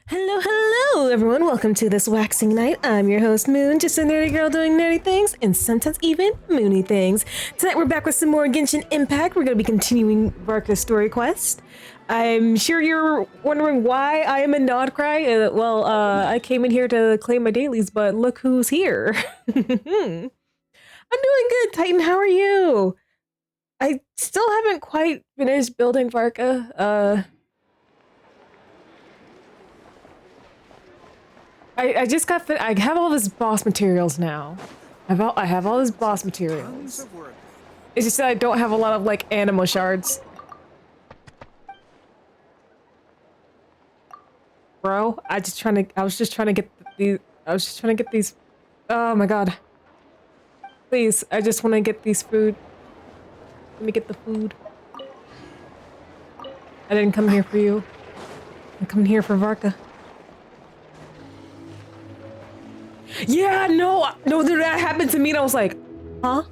Hello, everyone. Welcome to this waxing night. I'm your host, Moon, just a nerdy girl doing nerdy things and sometimes even moony things. Tonight, we're back with some more Genshin Impact. We're going to be continuing Varka's story quest. I'm sure you're wondering why I am in Nodcry. I came in here to claim my dailies, but look who's here. I'm doing good, Titan. How are you? I still haven't quite finished building Varka. I just got I have all this boss materials now. I have all this boss materials. It's just that I don't have a lot of like anima shards. Bro, I was just trying to get these. Oh my god. Please, I just want to get these food. Let me get the food. I didn't come here for you. I'm coming here for Varka. Yeah, no, that happened to me and I was like, huh?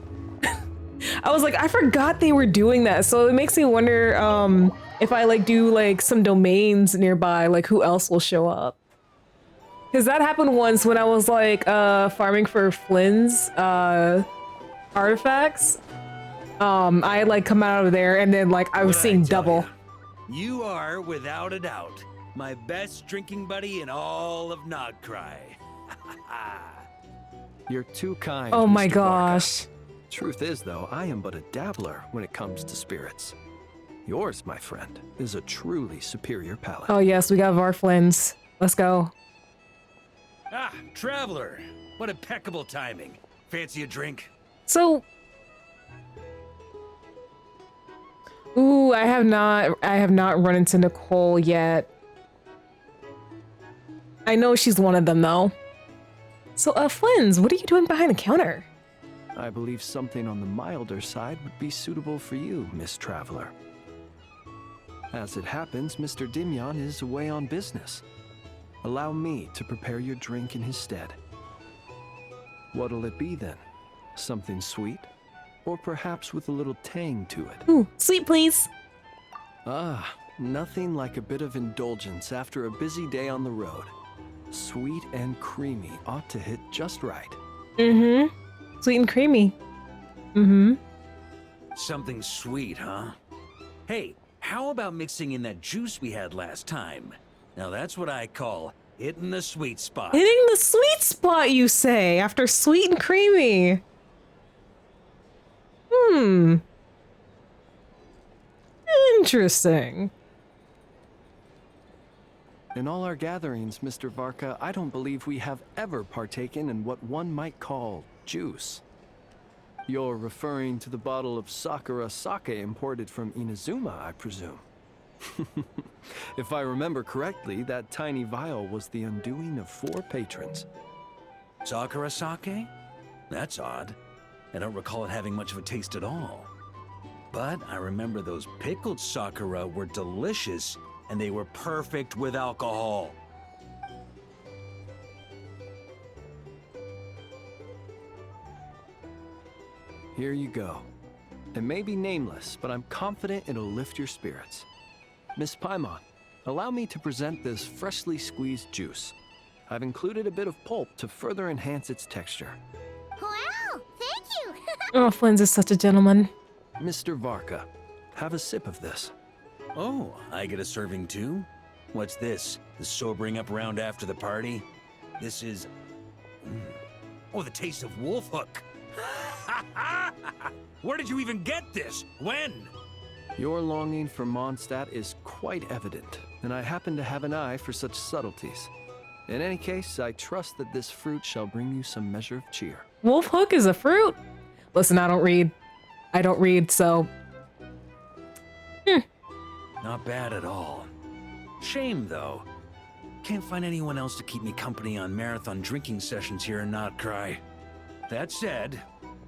I was like, I forgot they were doing that. So it makes me wonder if I like do like some domains nearby, like who else will show up? Because that happened once when I was like farming for Flynn's artifacts. I had like come out of there and then like I was seeing double. You are, without a doubt, my best drinking buddy in all of Nodcry. You're too kind. Oh my Mr. gosh. Varka. Truth is, though, I am but a dabbler when it comes to spirits. Yours, my friend, is a truly superior palate. Oh yes, we got Varflins. Let's go. Ah, traveler. What impeccable timing. Fancy a drink? So, ooh, I have not run into Nicole yet. I know she's one of them though. So, Flynn's, what are you doing behind the counter? I believe something on the milder side would be suitable for you, Miss Traveler. As it happens, Mr. Dimyon is away on business. Allow me to prepare your drink in his stead. What'll it be then? Something sweet? Or perhaps with a little tang to it? Ooh, sweet please. Ah, nothing like a bit of indulgence after a busy day on the road. Sweet and creamy ought to hit just right. Mm-hmm. Sweet and creamy. Mm-hmm. Something sweet, huh? Hey, how about mixing in that juice we had last time? Now that's what I call hitting the sweet spot. Hitting the sweet spot, you say, after sweet and creamy. Interesting. In all our gatherings, Mr. Varka, I don't believe we have ever partaken in what one might call juice. You're referring to the bottle of Sakura sake imported from Inazuma, I presume. If I remember correctly, that tiny vial was the undoing of 4 patrons. Sakura sake? That's odd. I don't recall it having much of a taste at all. But I remember those pickled Sakura were delicious, and they were perfect with alcohol. Here you go. It may be nameless, but I'm confident it'll lift your spirits. Miss Paimon, allow me to present this freshly squeezed juice. I've included a bit of pulp to further enhance its texture. Wow, thank you! Oh, Flynn's is such a gentleman. Mr. Varka, have a sip of this. Oh, I get a serving too? What's this? The sobering up round after the party? This is... Oh, the taste of wolf hook! Where did you even get this? When? Your longing for Mondstadt is quite evident, and I happen to have an eye for such subtleties. In any case, I trust that this fruit shall bring you some measure of cheer. Wolf hook is a fruit? Listen, I don't read, so... Not bad at all. Shame, though. Can't find anyone else to keep me company on marathon drinking sessions here in Nodcry. That said,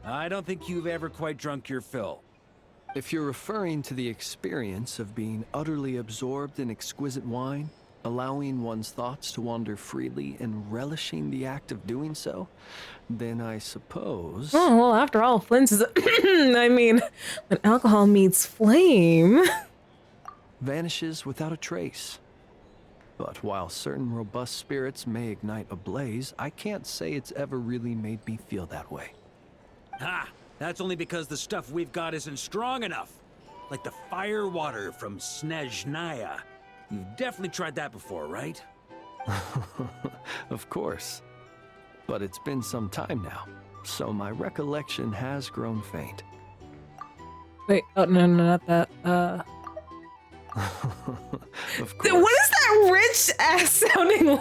I don't think you've ever quite drunk your fill. If you're referring to the experience of being utterly absorbed in exquisite wine, allowing one's thoughts to wander freely and relishing the act of doing so, then I suppose... Oh, well, after all, Flynn's is I mean, when alcohol meets flame... vanishes without a trace. But while certain robust spirits may ignite a blaze, I can't say it's ever really made me feel that way. Ha! That's only because the stuff we've got isn't strong enough. Like the fire water from Snezhnaya. You've definitely tried that before, right? Of course. But it's been some time now, so my recollection has grown faint. Wait, oh, no, not that. Of course. What is that rich ass sounding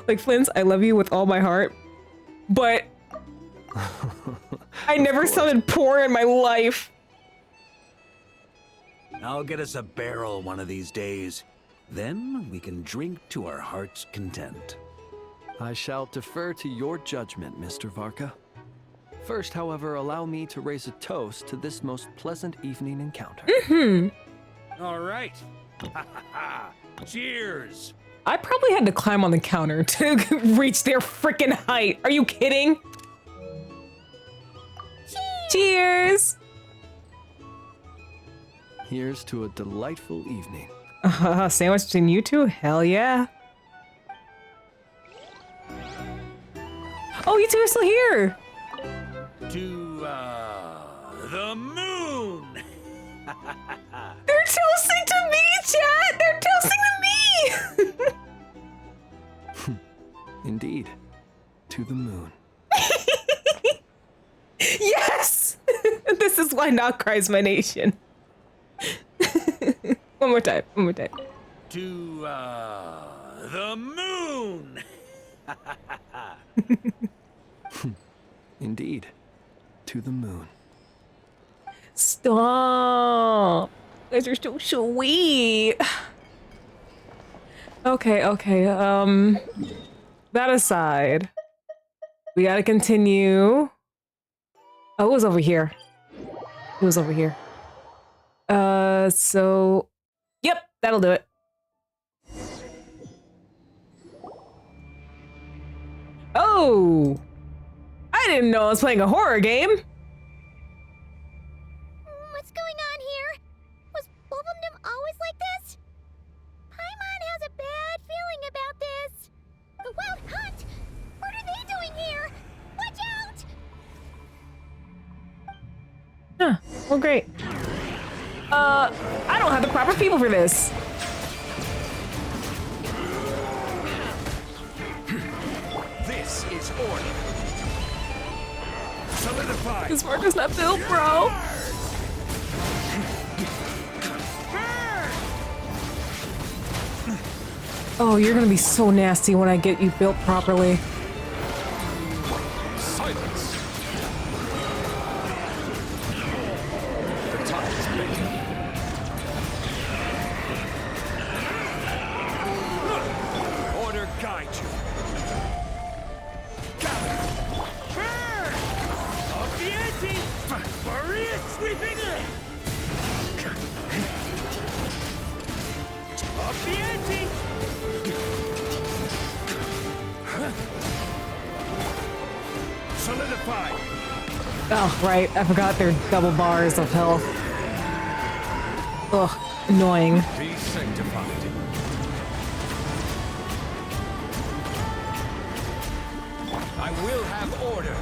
like Flynn's, I love you with all my heart, but I never sounded poor in my life. I'll get us a barrel one of these days. Then we can drink to our heart's content. I shall defer to your judgment, Mr. Varka. First, however, allow me to raise a toast to this most pleasant evening encounter. All right. Cheers. I probably had to climb on the counter to reach their freaking height. Are you kidding? Cheers! Here's to a delightful evening. Sandwich between you two? Hell yeah. Oh, you two are still here. To, the moon. They're toasting to me, chat! They're toasting to me! Indeed, to the moon. Yes! This is why not cries my nation. One more time, one more time. To, the moon. Indeed, to the moon. Stop! You guys are so sweet. Okay, that aside, we gotta continue. Oh, it was over here. It was over here. So, yep, that'll do it. Oh! I didn't know I was playing a horror game. What's going on here? Was Bulbumdum always like this? Paimon has a bad feeling about this. The Wild Hunt? What are they doing here? Watch out! Huh, well, great. I don't have the proper people for this. This is order. Solidify. This work is not built, bro. Oh, you're gonna be so nasty when I get you built properly. Silence. The time is making. Order guide you. Gather. Of the ante. Maria sweeping in. Of the ante. Solidify. Oh, right. I forgot their double bars of health. Ugh, annoying. Be sanctified. I will have order.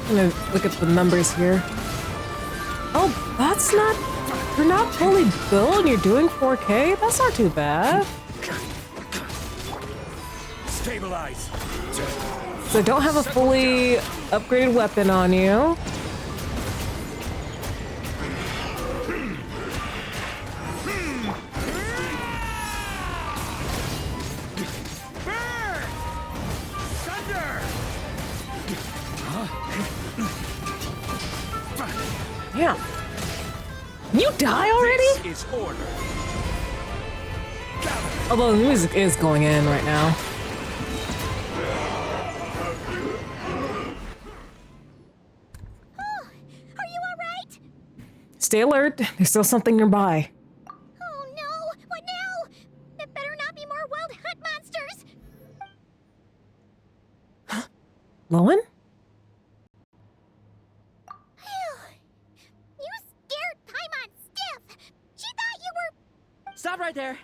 I'm gonna look at the numbers here. Oh, that's not... You're not fully built and you're doing 4K? That's not too bad. Stabilize. So I don't have a fully upgraded weapon on you. Yeah. You die already? This is order. Although the music is going in right now. Oh, are you alright? Stay alert. There's still something nearby. Oh no, what now? It better not be more Wild Lowen? You scared Paimon stiff! She thought you were... Stop right there!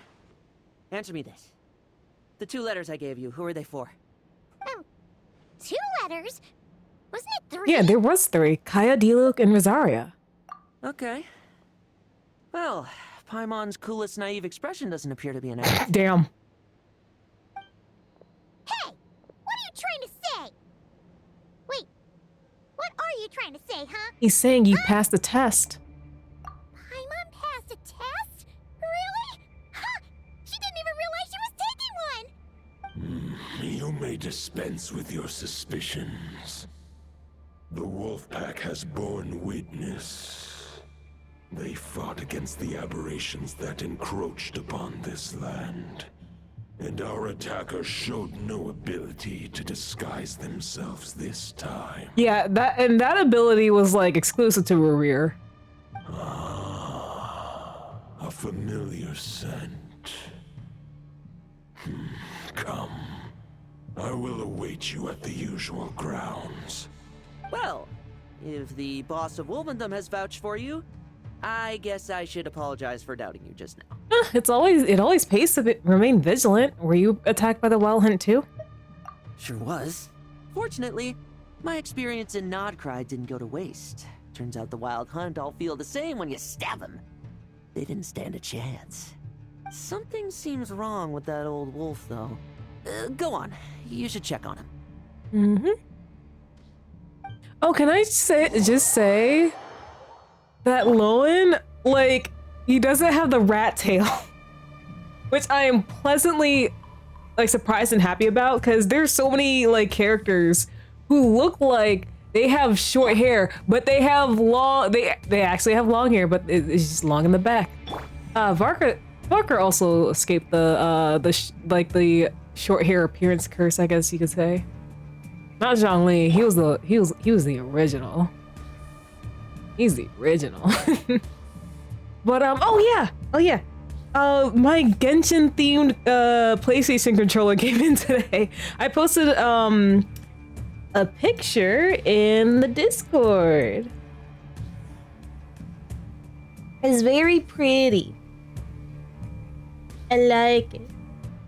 Answer me this. The 2 letters I gave you, who are they for? 2 letters? Wasn't it 3? Yeah, there was 3. Kaya, Diluc, and Rosaria. Okay. Well, Paimon's coolest naive expression doesn't appear to be an error. Damn. Hey! What are you trying to say? Wait, what are you trying to say, huh? He's saying you passed the test. Paimon passed a test? Really? Huh! She didn't even realize she was taking one! You may dispense with your suspicions. The wolf pack has borne witness. They fought against the aberrations that encroached upon this land. And our attackers showed no ability to disguise themselves this time. Yeah, that ability was like exclusive to Rear. A familiar scent. Come. I will await you at the usual grounds. Well, if the boss of Wolvendom has vouched for you, I guess I should apologize for doubting you just now. It always pays to remain vigilant. Were you attacked by the Wild Hunt too? Sure was. Fortunately, my experience in Nodcry didn't go to waste. Turns out the Wild Hunt all feel the same when you stab them. They didn't stand a chance. Something seems wrong with that old wolf, though. Go on. You should check on him. Mm-hmm. Oh, can I just say that Lowen, like, he doesn't have the rat tail, which I am pleasantly, like, surprised and happy about, because there's so many, like, characters who look like they have short hair, but they have long, they actually have long hair, but it's just long in the back. Varka also escaped the short hair appearance curse, I guess you could say. Not Zhongli, he was the original. He's the original. But oh yeah. My Genshin themed PlayStation controller came in today. I posted a picture in the Discord. It's very pretty. I like it.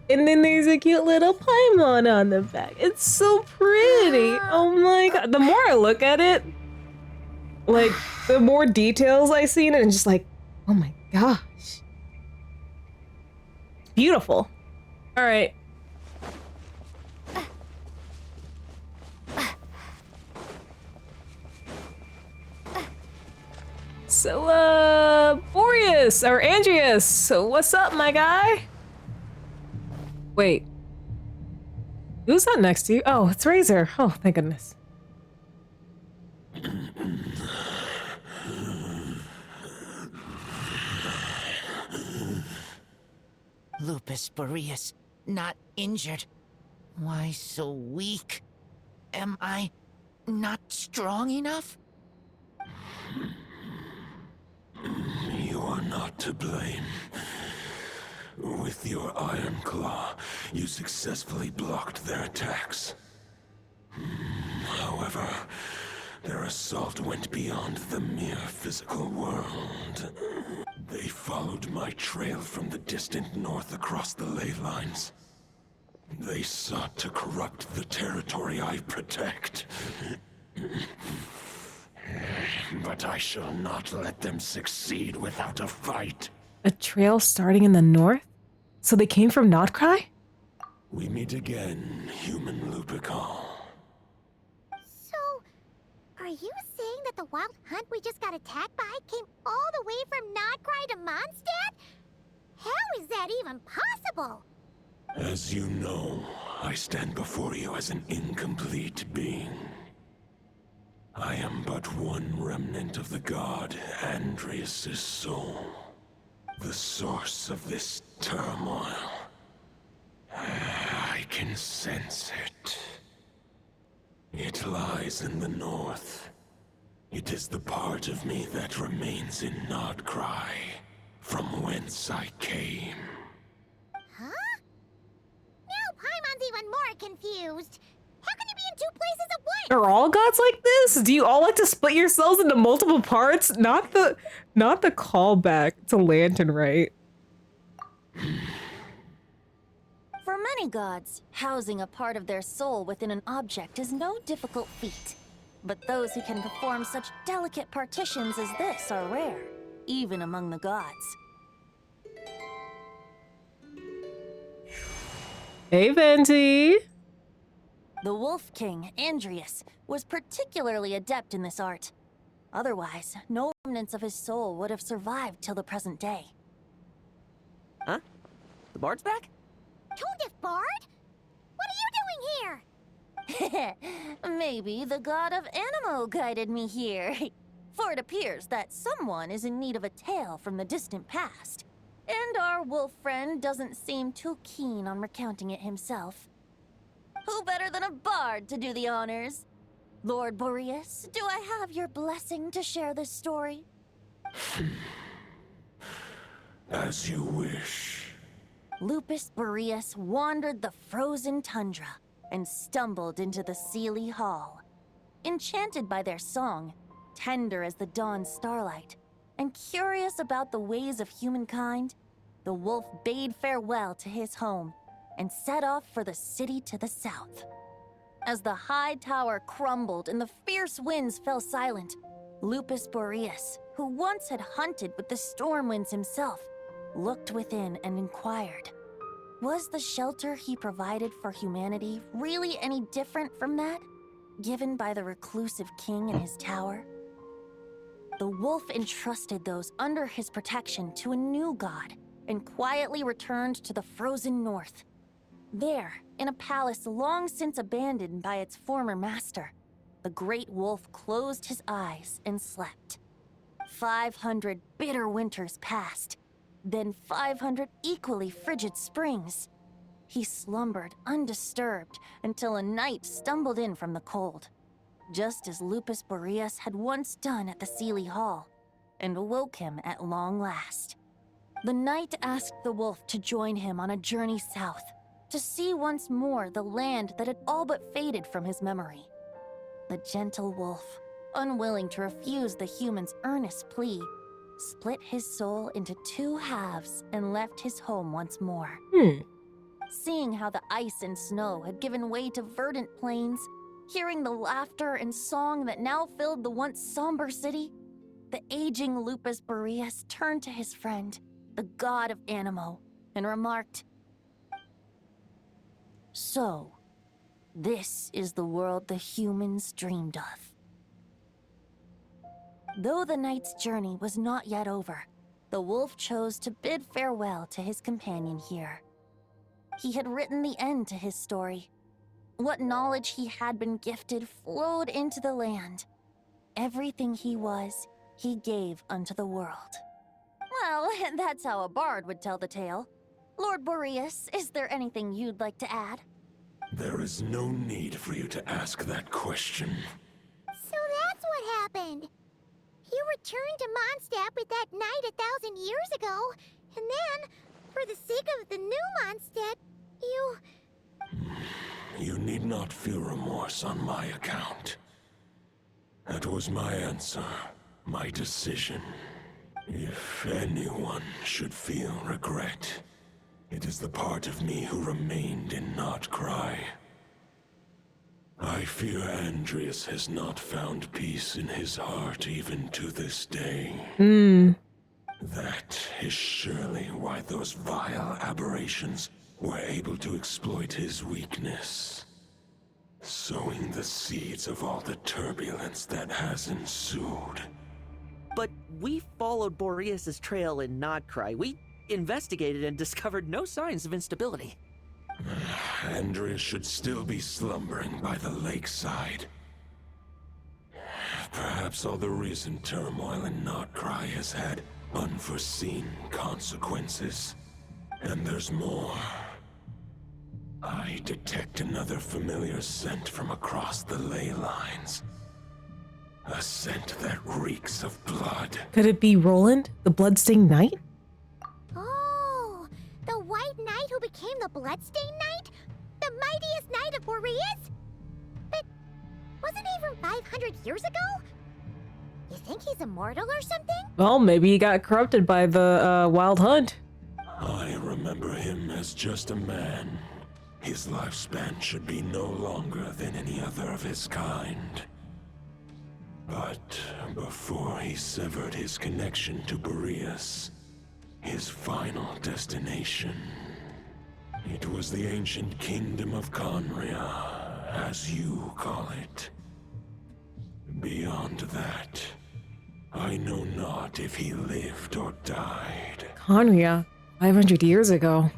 And then there's a cute little Paimon on the back. It's so pretty. Oh my god. The more I look at it, like, the more details I see in it, and just like, oh my gosh. Beautiful. All right. So, Boreas, or Andreas, so what's up, my guy? Wait. Who's that next to you? Oh, it's Razor. Oh, thank goodness. Lupus Boreas, not injured. Why so weak? Am I not strong enough? You are not to blame. With your Iron Claw, you successfully blocked their attacks. However, their assault went beyond the mere physical world. They followed my trail from the distant north across the ley lines. They sought to corrupt the territory I protect. But I shall not let them succeed without a fight. A trail starting in the north? So they came from Nodcry? We meet again, human Lupical. So, are you saying that the Wild Hunt we just got attacked by came all the way from Nodcry to Mondstadt? How is that even possible? As you know, I stand before you as an incomplete being. I am but one remnant of the god Andreas' soul. The source of this turmoil. I can sense it. It lies in the north. It is the part of me that remains in Nodcry, from whence I came. Huh? Now Paimon's even more confused. How can you be in two places at once. Are all gods like this? Do you all like to split yourselves into multiple parts? Not the callback to Lantern, right? For many gods, housing a part of their soul within an object is no difficult feat. But those who can perform such delicate partitions as this are rare, even among the gods. Hey, Venti. The Wolf King, Andreas, was particularly adept in this art. Otherwise, no remnants of his soul would have survived till the present day. Huh? The bard's back? Tondef Bard? What are you doing here? Maybe the god of Animo guided me here. For it appears that someone is in need of a tale from the distant past. And our wolf friend doesn't seem too keen on recounting it himself. Who better than a bard to do the honors? Lord Boreas, do I have your blessing to share this story? As you wish. Lupus Boreas wandered the frozen tundra and stumbled into the Sealy Hall. Enchanted by their song, tender as the dawn starlight, and curious about the ways of humankind, the wolf bade farewell to his home and set off for the city to the south. As the high tower crumbled and the fierce winds fell silent, Lupus Boreas, who once had hunted with the storm winds himself, looked within and inquired, was the shelter he provided for humanity really any different from that given by the reclusive king in his tower? The wolf entrusted those under his protection to a new god and quietly returned to the frozen north. There, in a palace long since abandoned by its former master, the great wolf closed his eyes and slept. 500 bitter winters passed, then 500 equally frigid springs. He slumbered undisturbed until a night stumbled in from the cold, just as Lupus Boreas had once done at the Sealy Hall, and awoke him at long last. The night asked the wolf to join him on a journey south, to see once more the land that had all but faded from his memory. The gentle wolf, unwilling to refuse the human's earnest plea, split his soul into two halves and left his home once more. Seeing how the ice and snow had given way to verdant plains, hearing the laughter and song that now filled the once somber city, the aging Lupus Boreas turned to his friend, the god of Animo, and remarked, "So, this is the world the humans dreamed of." Though the night's journey was not yet over, the wolf chose to bid farewell to his companion here. He had written the end to his story. What knowledge he had been gifted flowed into the land. Everything he was, he gave unto the world. Well, that's how a bard would tell the tale. Lord Boreas, is there anything you'd like to add? There is no need for you to ask that question. So that's what happened. You returned to Mondstadt with that knight 1,000 years ago, and then, for the sake of the new Mondstadt, you... You need not feel remorse on my account. That was my answer, my decision. If anyone should feel regret, it is the part of me who remained in Notcry. I fear Andreas has not found peace in his heart even to this day. That is surely why those vile aberrations were able to exploit his weakness, sowing the seeds of all the turbulence that has ensued. But we followed Boreas' trail in Nodcry. We investigated and discovered no signs of instability. Andreas should still be slumbering by the lakeside. Perhaps all the recent turmoil in Notcry has had unforeseen consequences. And there's more. I detect another familiar scent from across the ley lines. A scent that reeks of blood. Could it be Roland, the bloodstained knight? Oh, the White Knight who became the Bloodstained Knight? The mightiest knight of Boreas? But 500 years ago? You think he's immortal or something? Well, maybe he got corrupted by the wild hunt. I remember him as just a man. His lifespan should be no longer than any other of his kind. But before he severed his connection to Boreas, his final destination, it was the ancient kingdom of Conria, as you call it. Beyond that, I know not if he lived or died. Conria, 500 years ago.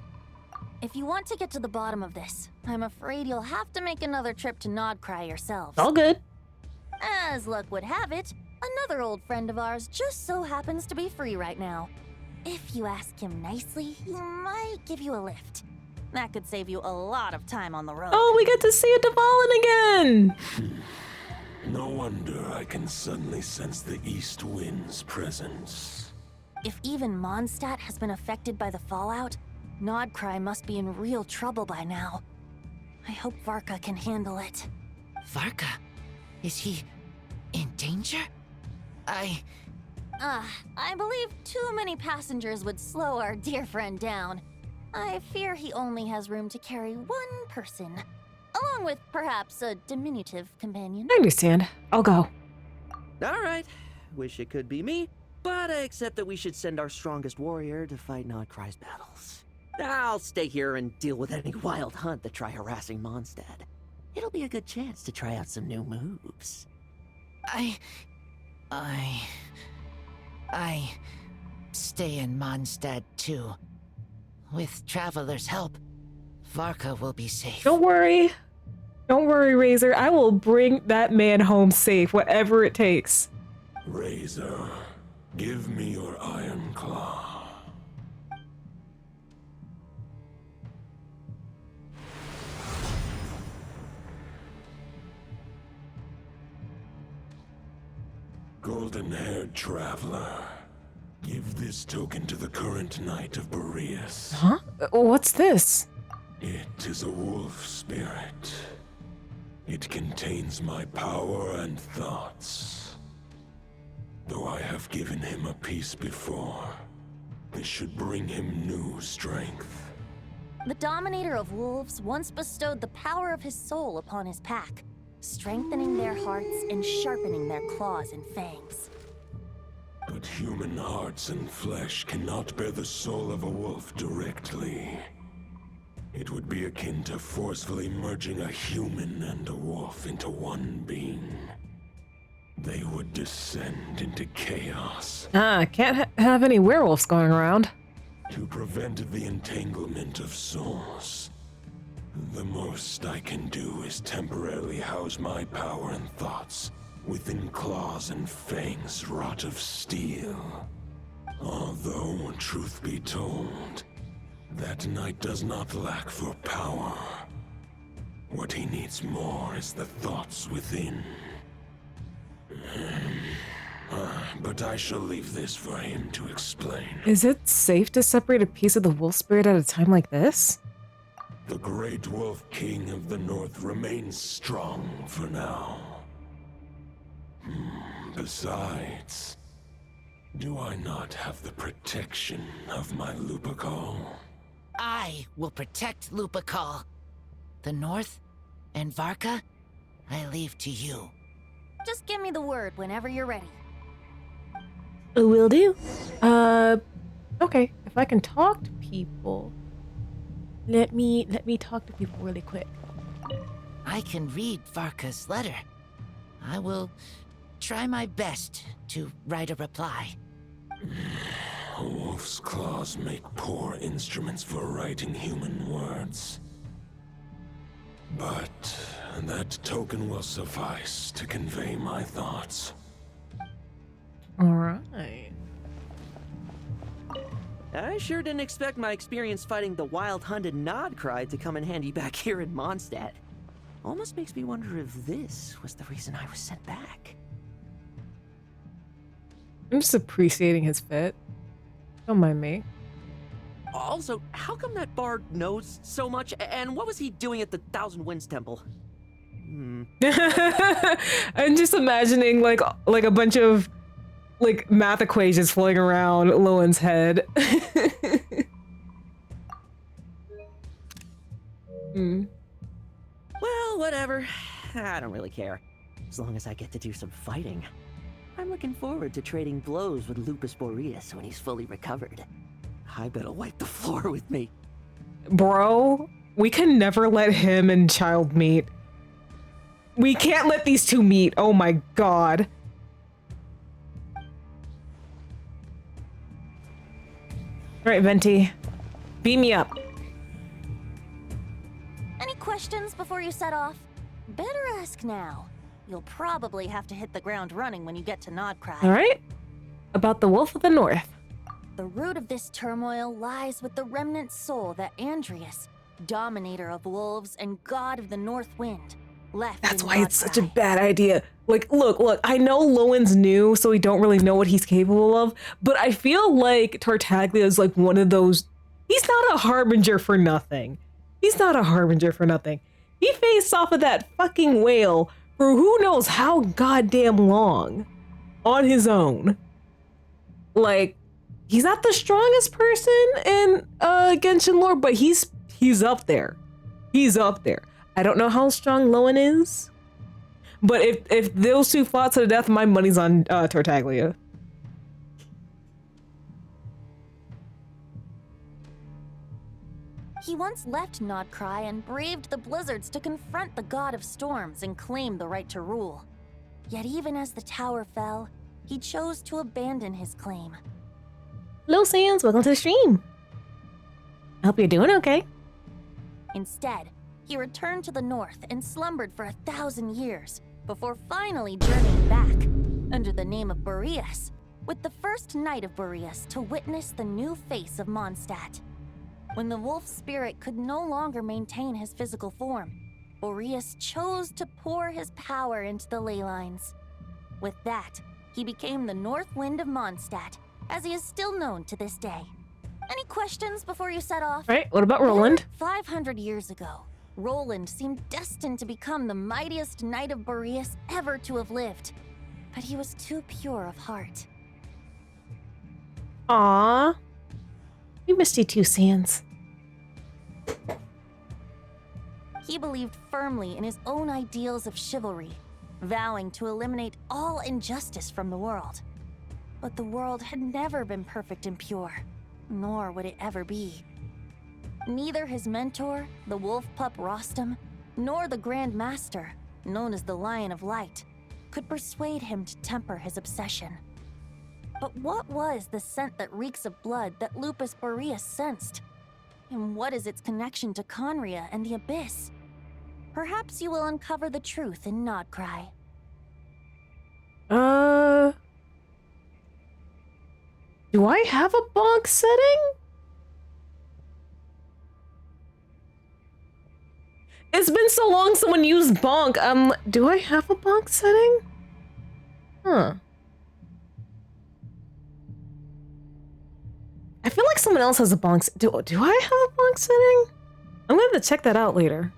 If you want to get to the bottom of this, I'm afraid you'll have to make another trip to Nodcry yourselves. All good. As luck would have it, another old friend of ours just so happens to be free right now. If you ask him nicely, he might give you a lift. That could save you a lot of time on the road. Oh, we get to see a Dvalin again! No wonder I can suddenly sense the east wind's presence. If even Mondstadt has been affected by the fallout, Nodcry must be in real trouble by now. I hope Varka can handle it. Varka? Is he in danger? I believe too many passengers would slow our dear friend down. I fear he only has room to carry one person, along with perhaps a diminutive companion. I understand. I'll go. Alright, wish it could be me, but I accept that we should send our strongest warrior to fight Nodcry's battles. I'll stay here and deal with any wild hunt that try harassing Mondstadt. It'll be a good chance to try out some new moves. I stay in Mondstadt too. With Traveler's help, Varka will be safe. Don't worry. Don't worry, Razor. I will bring that man home safe, whatever it takes. Razor, give me your iron claw. Golden-haired traveler, give this token to the current knight of Boreas. Huh? What's this? It is a wolf spirit. It contains my power and thoughts. Though I have given him a piece before, this should bring him new strength. The Dominator of Wolves once bestowed the power of his soul upon his pack, strengthening their hearts and sharpening their claws and fangs. But human hearts and flesh cannot bear the soul of a wolf directly. It would be akin to forcefully merging a human and a wolf into one being. They would descend into chaos. Can't have any werewolves going around. To prevent the entanglement of souls, the most I can do is temporarily house my power and thoughts within claws and fangs wrought of steel. Although, truth be told, that knight does not lack for power. What he needs more is the thoughts within. But I shall leave this for him to explain. Is it safe to separate a piece of the wolf spirit at a time like this? The great wolf king of the north remains strong for now. Besides, do I not have the protection of my Lupical? I will protect Lupakal. The North and Varka, I leave to you. Just give me the word whenever you're ready. Will do. Okay. If I can talk to people, let me talk to people really quick. I can read Varka's letter. I will try my best to write a reply. A wolf's claws make poor instruments for writing human words. But that token will suffice to convey my thoughts. All right. I sure didn't expect my experience fighting the wild hunted Nodcry to come in handy back here in Mondstadt. Almost makes me wonder if this was the reason I was sent back. I'm just appreciating his fit. Don't mind me. Also, how come that bard knows so much, and what was he doing at the Thousand Winds Temple? I'm just imagining like a bunch of like math equations floating around Lowen's head. Well, whatever. I don't really care. As long as I get to do some fighting. I'm looking forward to trading blows with Lupus Boreas when he's fully recovered. I bet he'll wipe the floor with me. Bro, we can never let him and Child meet. We can't let these two meet. Oh my god. Alright, Venti. Beam me up. Any questions before you set off? Better ask now. You'll probably have to hit the ground running when you get to Nodcry. Alright. About the Wolf of the North. The root of this turmoil lies with the remnant soul that Andreas, dominator of wolves and god of the North Wind, left. That's in why it's such a Nodcry. bad idea. Like, look, I know Lowen's new, so we don't really know what he's capable of, but I feel like Tartaglia is like one of those. He's not a harbinger for nothing. He's not a harbinger for nothing. He faced off of that fucking whale for who knows how goddamn long on his own. Like, he's not the strongest person in Genshin lore, but he's up there. He's up there. I don't know how strong Lowen is, but if those two fought to the death, my money's on Tartaglia. He once left Nodcry and braved the blizzards to confront the god of storms and claim the right to rule. Yet even as the tower fell, he chose to abandon his claim. Hello, Sans. Welcome to the stream. I hope you're doing okay. Instead, he returned to the north and slumbered for 1,000 years before finally journeying back under the name of Boreas, with the first knight of Boreas to witness the new face of Mondstadt. When the wolf spirit could no longer maintain his physical form, Boreas chose to pour his power into the ley lines. With that, he became the North Wind of Mondstadt, as he is still known to this day. Any questions before you set off? All right, what about Roland? 500 years ago, Roland seemed destined to become the mightiest knight of Boreas ever to have lived. But he was too pure of heart. Aww. We missed you too, Sans. He believed firmly in his own ideals of chivalry, vowing to eliminate all injustice from the world. But the world had never been perfect and pure, nor would it ever be. Neither his mentor, the wolf pup Rostam, nor the Grand Master, known as the Lion of Light, could persuade him to temper his obsession. But what was the scent that reeks of blood that Lupus Boreas sensed? And what is its connection to Conria and the Abyss? Perhaps you will uncover the truth in Nodcry. Do I have a bonk setting? It's been so long someone used bonk. Do I have a bonk setting? Huh. I feel like someone else has a bonk. Do I have a bonk setting? I'm gonna have to check that out later.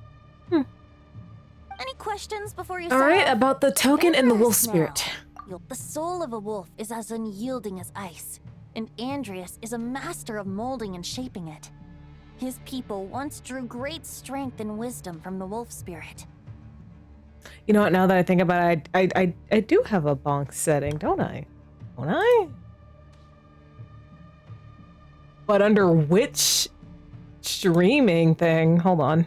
Any questions before you All right, set off? about the token and the wolf Now. spirit. The soul of a wolf is as unyielding as ice, and Andreas is a master of molding and shaping it. His people once drew great strength and wisdom from the wolf spirit. You know what? Now that I think about it, I do have a bonk setting, don't I? Don't I? But under which streaming thing? Hold on.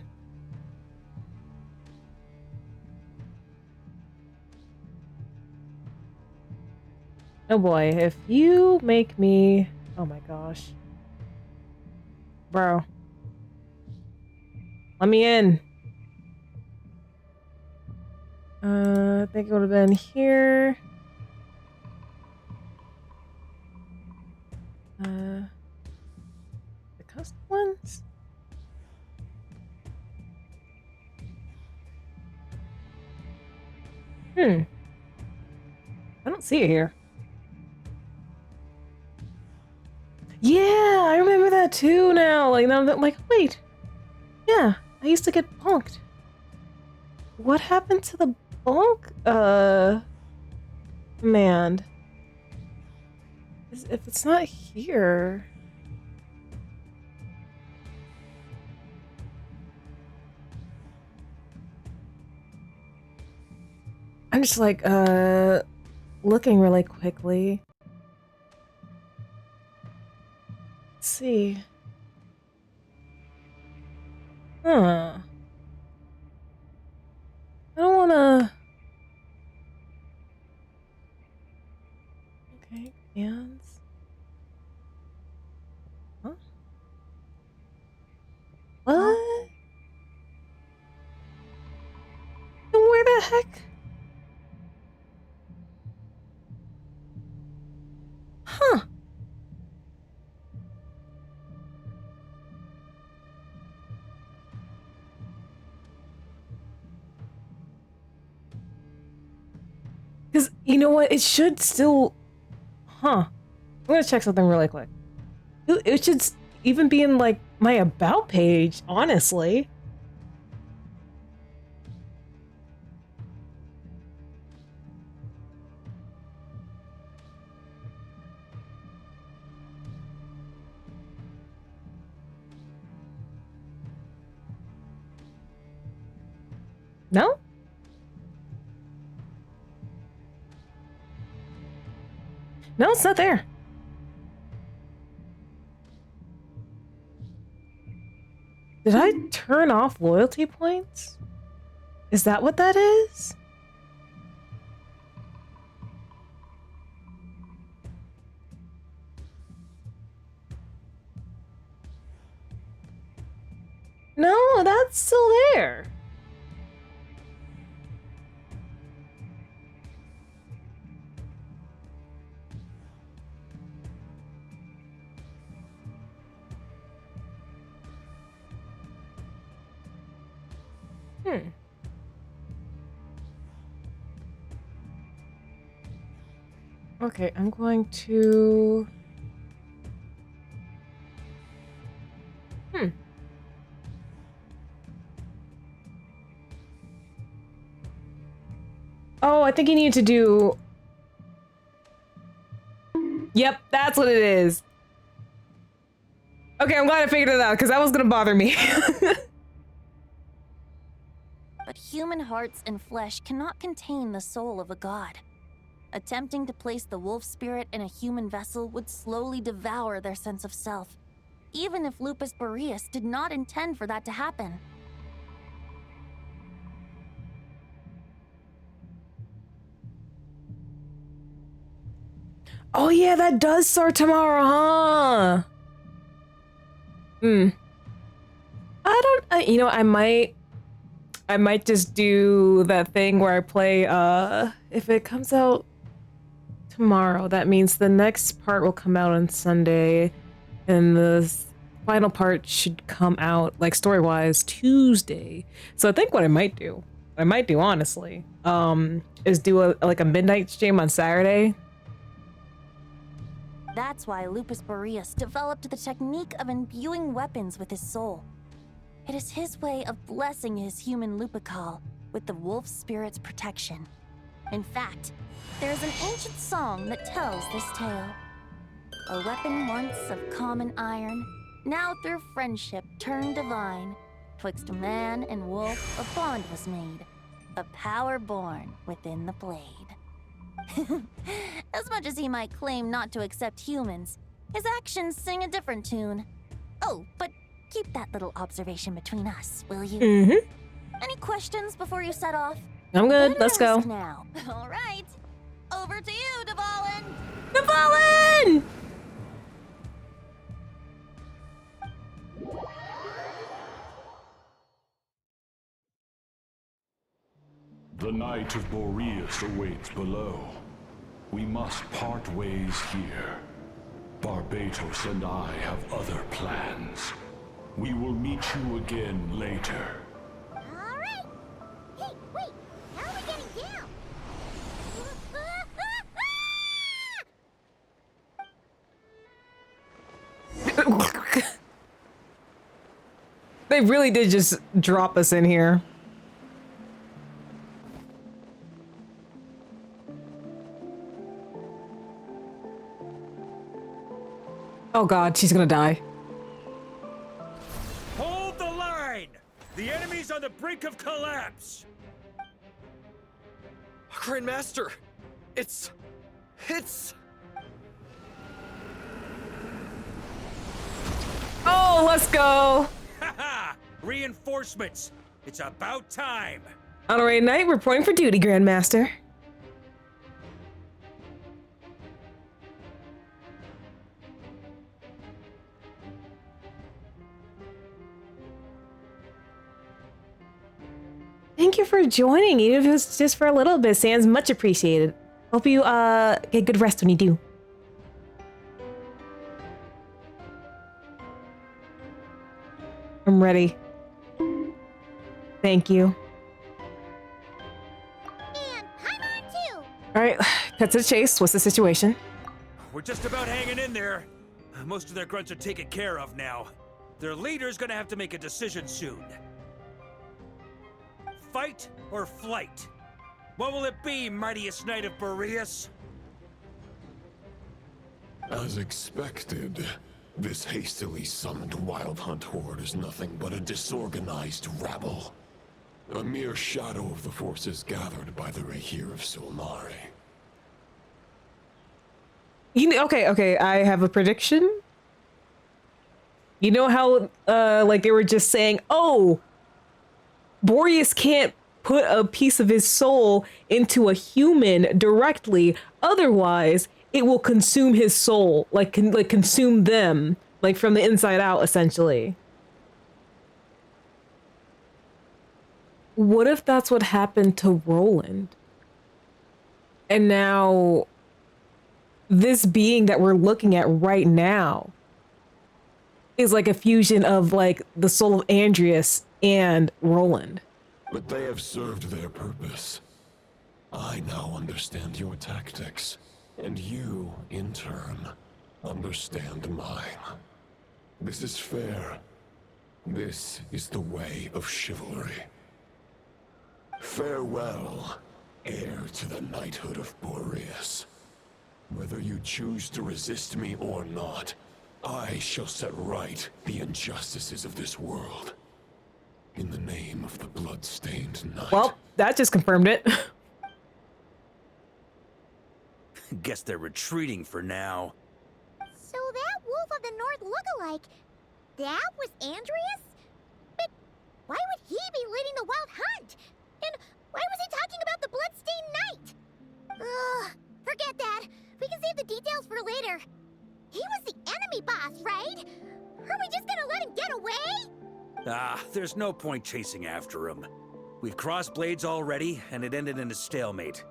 Oh boy, if you make me... Oh my gosh. Bro. Let me in. I think it would have been here. The custom ones? I don't see it here. Yeah, I remember that too now. Like, now that, like, wait. Yeah, I used to get punked. What happened to the bulk? Command. If it's not here. I'm just like, looking really quickly. Let's see. Huh. I don't wanna... Okay, hands. Huh? What? And where the heck? Huh. Because, you know what? It should still... Huh. I'm gonna check something really quick. It should even be in, like, my About page, honestly. No? No, it's not there. Did I turn off loyalty points? Is that what that is? No, that's still there. Hmm. Okay, I'm going to... Oh, I think you need to do... Yep, that's what it is. Okay, I'm glad I figured it out, because that was gonna bother me. But human hearts and flesh cannot contain the soul of a god. Attempting to place the wolf spirit in a human vessel would slowly devour their sense of self, even if Lupus Boreas did not intend for that to happen. Oh yeah, that does start tomorrow, huh? You know, I might just do that thing where I play, if it comes out tomorrow, that means the next part will come out on Sunday, and the final part should come out, like, story-wise, Tuesday. So I think what I might do, honestly, is do a midnight stream on Saturday. That's why Lupus Boreas developed the technique of imbuing weapons with his soul. It is his way of blessing his human Lupical with the wolf spirit's protection. In fact, there is an ancient song that tells this tale. A weapon once of common iron, now through friendship turned divine. Twixt man and wolf a bond was made, a power born within the blade. As much as he might claim not to accept humans, his actions sing a different tune. Oh, but keep that little observation between us, will you? Mm-hmm. Any questions before you set off? I'm good. Let's go. Now. All right. Over to you, Dvalin. Dvalin! The Knight of Boreas awaits below. We must part ways here. Barbatos and I have other plans. We will meet you again later. Alright! Hey, wait! How are we getting down? They really did just drop us in here. Oh god, she's gonna die. Hold the line! The enemy's on the brink of collapse! Grandmaster! It's... Oh, let's go! Haha! Reinforcements! It's about time! Honorary Knight reporting for duty, Grandmaster. Thank you for joining, even if it was just for a little bit. Sans, much appreciated. Hope you get good rest when you do. I'm ready. Thank you. And I'm on too. All right, cut to the chase. What's the situation? We're just about hanging in there. Most of their grunts are taken care of now. Their leader's gonna have to make a decision soon. Fight or flight? What will it be, mightiest knight of Boreas? As expected, this hastily summoned Wild Hunt horde is nothing but a disorganized rabble. A mere shadow of the forces gathered by the Rahir of Solmare. Okay, I have a prediction. You know how, like they were just saying, oh, Boreas can't put a piece of his soul into a human directly, otherwise it will consume his soul, like consume them, like from the inside out, essentially. What if that's what happened to Roland? And now this being that we're looking at right now is like a fusion of like the soul of Andreas and Roland. But they have served their purpose. I now understand your tactics, and you, in turn, understand mine. This is fair. This is the way of chivalry. Farewell, heir to the knighthood of Boreas. Whether you choose to resist me or not, I shall set right the injustices of this world. In the name of the blood-stained knight. Well, that just confirmed it. Guess they're retreating for now. So that Wolf of the North look-alike, that was Andreas? But why would he be leading the Wild Hunt? And why was he talking about the blood-stained knight? Ugh, forget that. We can save the details for later. He was the enemy boss, right? Are we just gonna let him get away? Ah, there's no point chasing after him. We've crossed blades already, and it ended in a stalemate.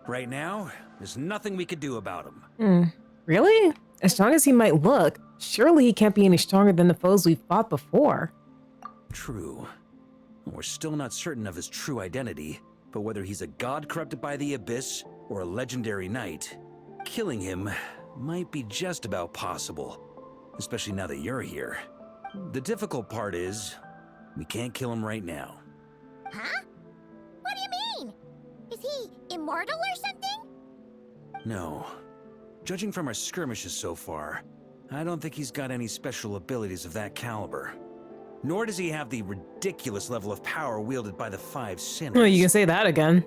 Right now, there's nothing we could do about him. Really? As strong as he might look, surely he can't be any stronger than the foes we've fought before. True. We're still not certain of his true identity, but whether he's a god corrupted by the Abyss or a legendary knight, killing him might be just about possible, especially now that you're here. The difficult part is, we can't kill him right now. Huh? What do you mean? Is he immortal or something? No. Judging from our skirmishes so far, I don't think he's got any special abilities of that caliber. Nor does he have the ridiculous level of power wielded by the Five Sinners. Oh, you can say that again.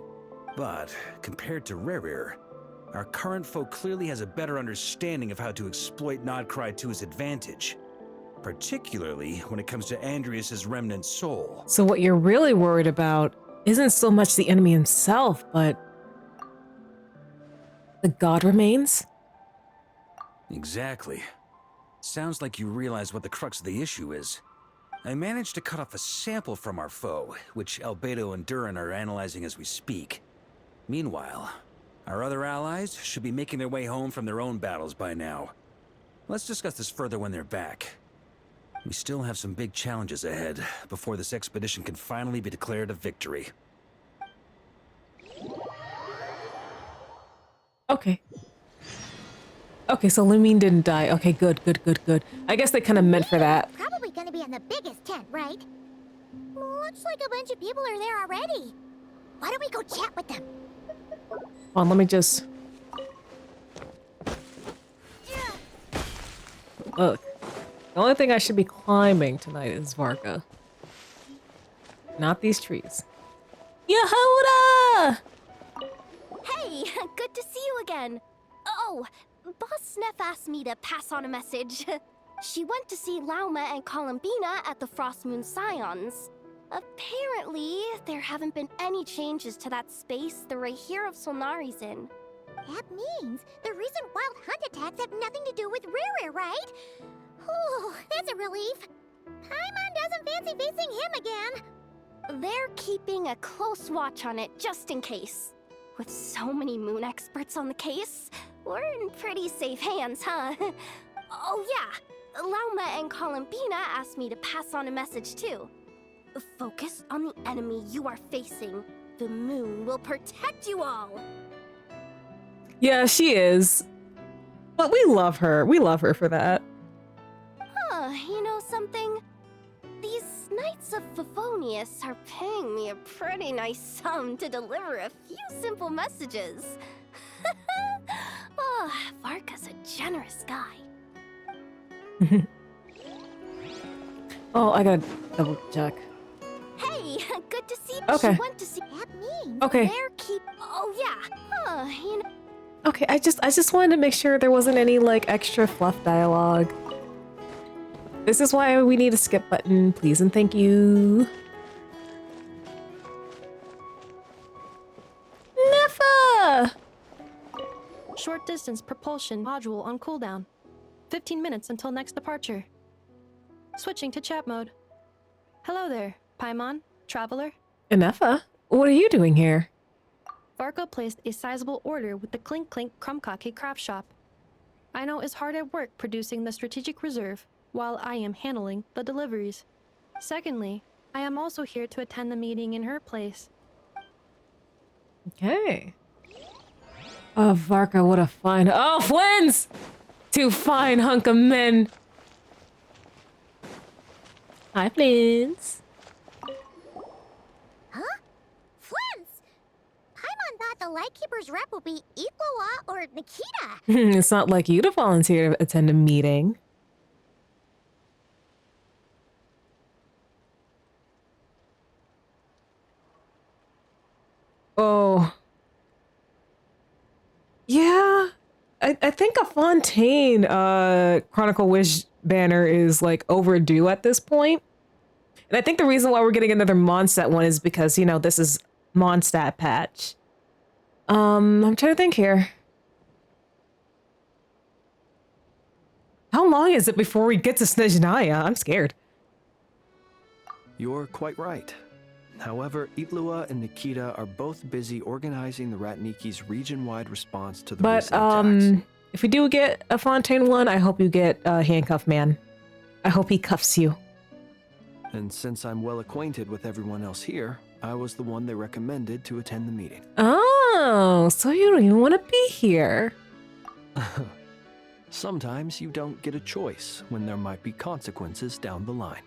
But, compared to Rerir, our current foe clearly has a better understanding of how to exploit Nodcry to his advantage. Particularly when it comes to Andreas' remnant soul. So what you're really worried about isn't so much the enemy himself, but the god remains? Exactly. Sounds like you realize what the crux of the issue is. I managed to cut off a sample from our foe, which Albedo and Durin are analyzing as we speak. Meanwhile, our other allies should be making their way home from their own battles by now. Let's discuss this further when they're back. We still have some big challenges ahead before this expedition can finally be declared a victory. Okay. Okay, so Lumine didn't die. Okay, good. I guess they kind of meant for that. Probably gonna be in the biggest tent, right? Looks like a bunch of people are there already. Why don't we go chat with them? Hold on, let me just... Look, the only thing I should be climbing tonight is Varka. Not these trees. Yehoda! Hey, good to see you again. Oh, Boss Sneff asked me to pass on a message. She went to see Lauma and Columbina at the Frost Moon Scions. Apparently, there haven't been any changes to that space the Rahir of Solnari's in. That means the recent wild hunt attacks have nothing to do with Riri, right? Whew, that's a relief. Paimon doesn't fancy facing him again. They're keeping a close watch on it just in case. With so many moon experts on the case, we're in pretty safe hands, huh? Oh yeah, Lauma and Columbina asked me to pass on a message too. Focus on the enemy you are facing. The moon will protect you all. Yeah, she is. But we love her. We love her for that. Huh, you know something? These Knights of Favonius are paying me a pretty nice sum to deliver a few simple messages. Oh, Varka's a generous guy. Oh, I gotta double check. Hey, good to see you. Okay. She went to see that means Okay. they're Oh yeah. Huh, you know. Okay, I just wanted to make sure there wasn't any like extra fluff dialogue. This is why we need a skip button, please and thank you. Neffa! Short distance propulsion module on cooldown. 15 minutes until next departure. Switching to chat mode. Hello there, Paimon, Traveler. Neffa, what are you doing here? Varka placed a sizable order with the Clink Clink Krumkake craft shop. Aino is hard at work producing the strategic reserve, while I am handling the deliveries. Secondly, I am also here to attend the meeting in her place. Okay. Oh, Varka, what a fine... Oh, Flins! Two fine hunk of men. Hi, Flins. Huh? Flins! Paimon thought the Lightkeeper's rep would be Iqua or Nikita. It's not like you to volunteer to attend a meeting. Oh. Yeah. I think a Fontaine Chronicle Wish banner is like overdue at this point. And I think the reason why we're getting another Mondstadt one is because, you know, this is Mondstadt patch. I'm trying to think here. How long is it before we get to Snezhnaya? I'm scared. You're quite right. However, Itlua and Nikita are both busy organizing the Ratniki's region-wide response to the recent attacks. If we do get a Fontaine one, I hope you get a handcuff man. I hope he cuffs you. And since I'm well acquainted with everyone else here, I was the one they recommended to attend the meeting. Oh, so you don't even want to be here. Sometimes you don't get a choice when there might be consequences down the line.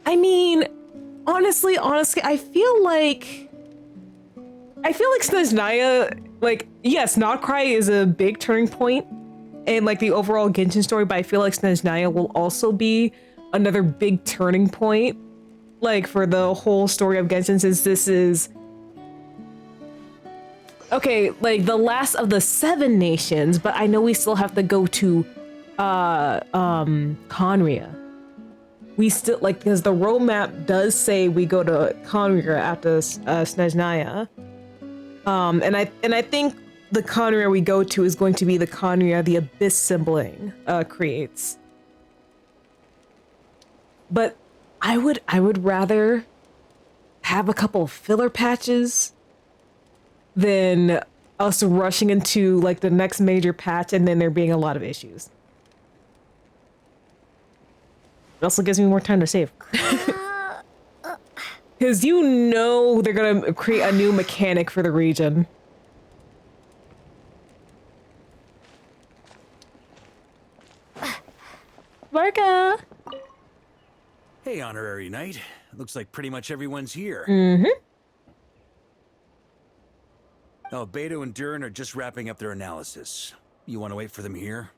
I mean, honestly, I feel like Snezhnaya, like, yes, Notcry is a big turning point in like the overall Genshin story, but I feel like Snezhnaya will also be another big turning point, like for the whole story of Genshin, since this is okay, like the last of the 7 nations, but I know we still have to go to Conria. We still, like, because the roadmap does say we go to Conria after Snezhnaya. And I think the Conria we go to is going to be the Conria the Abyss sibling creates. But I would rather have a couple of filler patches than us rushing into like the next major patch and then there being a lot of issues. It also gives me more time to save. Because you know they're gonna create a new mechanic for the region. Hey, Honorary Knight. Looks like pretty much everyone's here. Mm-hmm. Oh, Beto and Durin are just wrapping up their analysis. You want to wait for them here?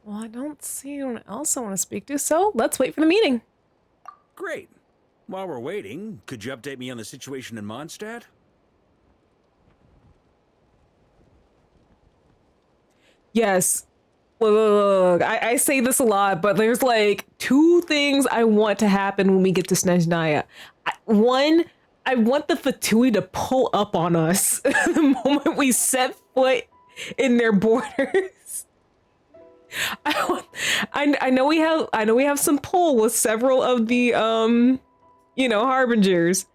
Well, I don't see anyone else I want to speak to, so let's wait for the meeting. Great. While we're waiting, could you update me on the situation in Mondstadt? Yes. Look, I say this a lot, but there's like two things I want to happen when we get to Snezhnaya. One, I want the Fatui to pull up on us the moment we set foot in their borders. I know we have some pull with several of the harbingers.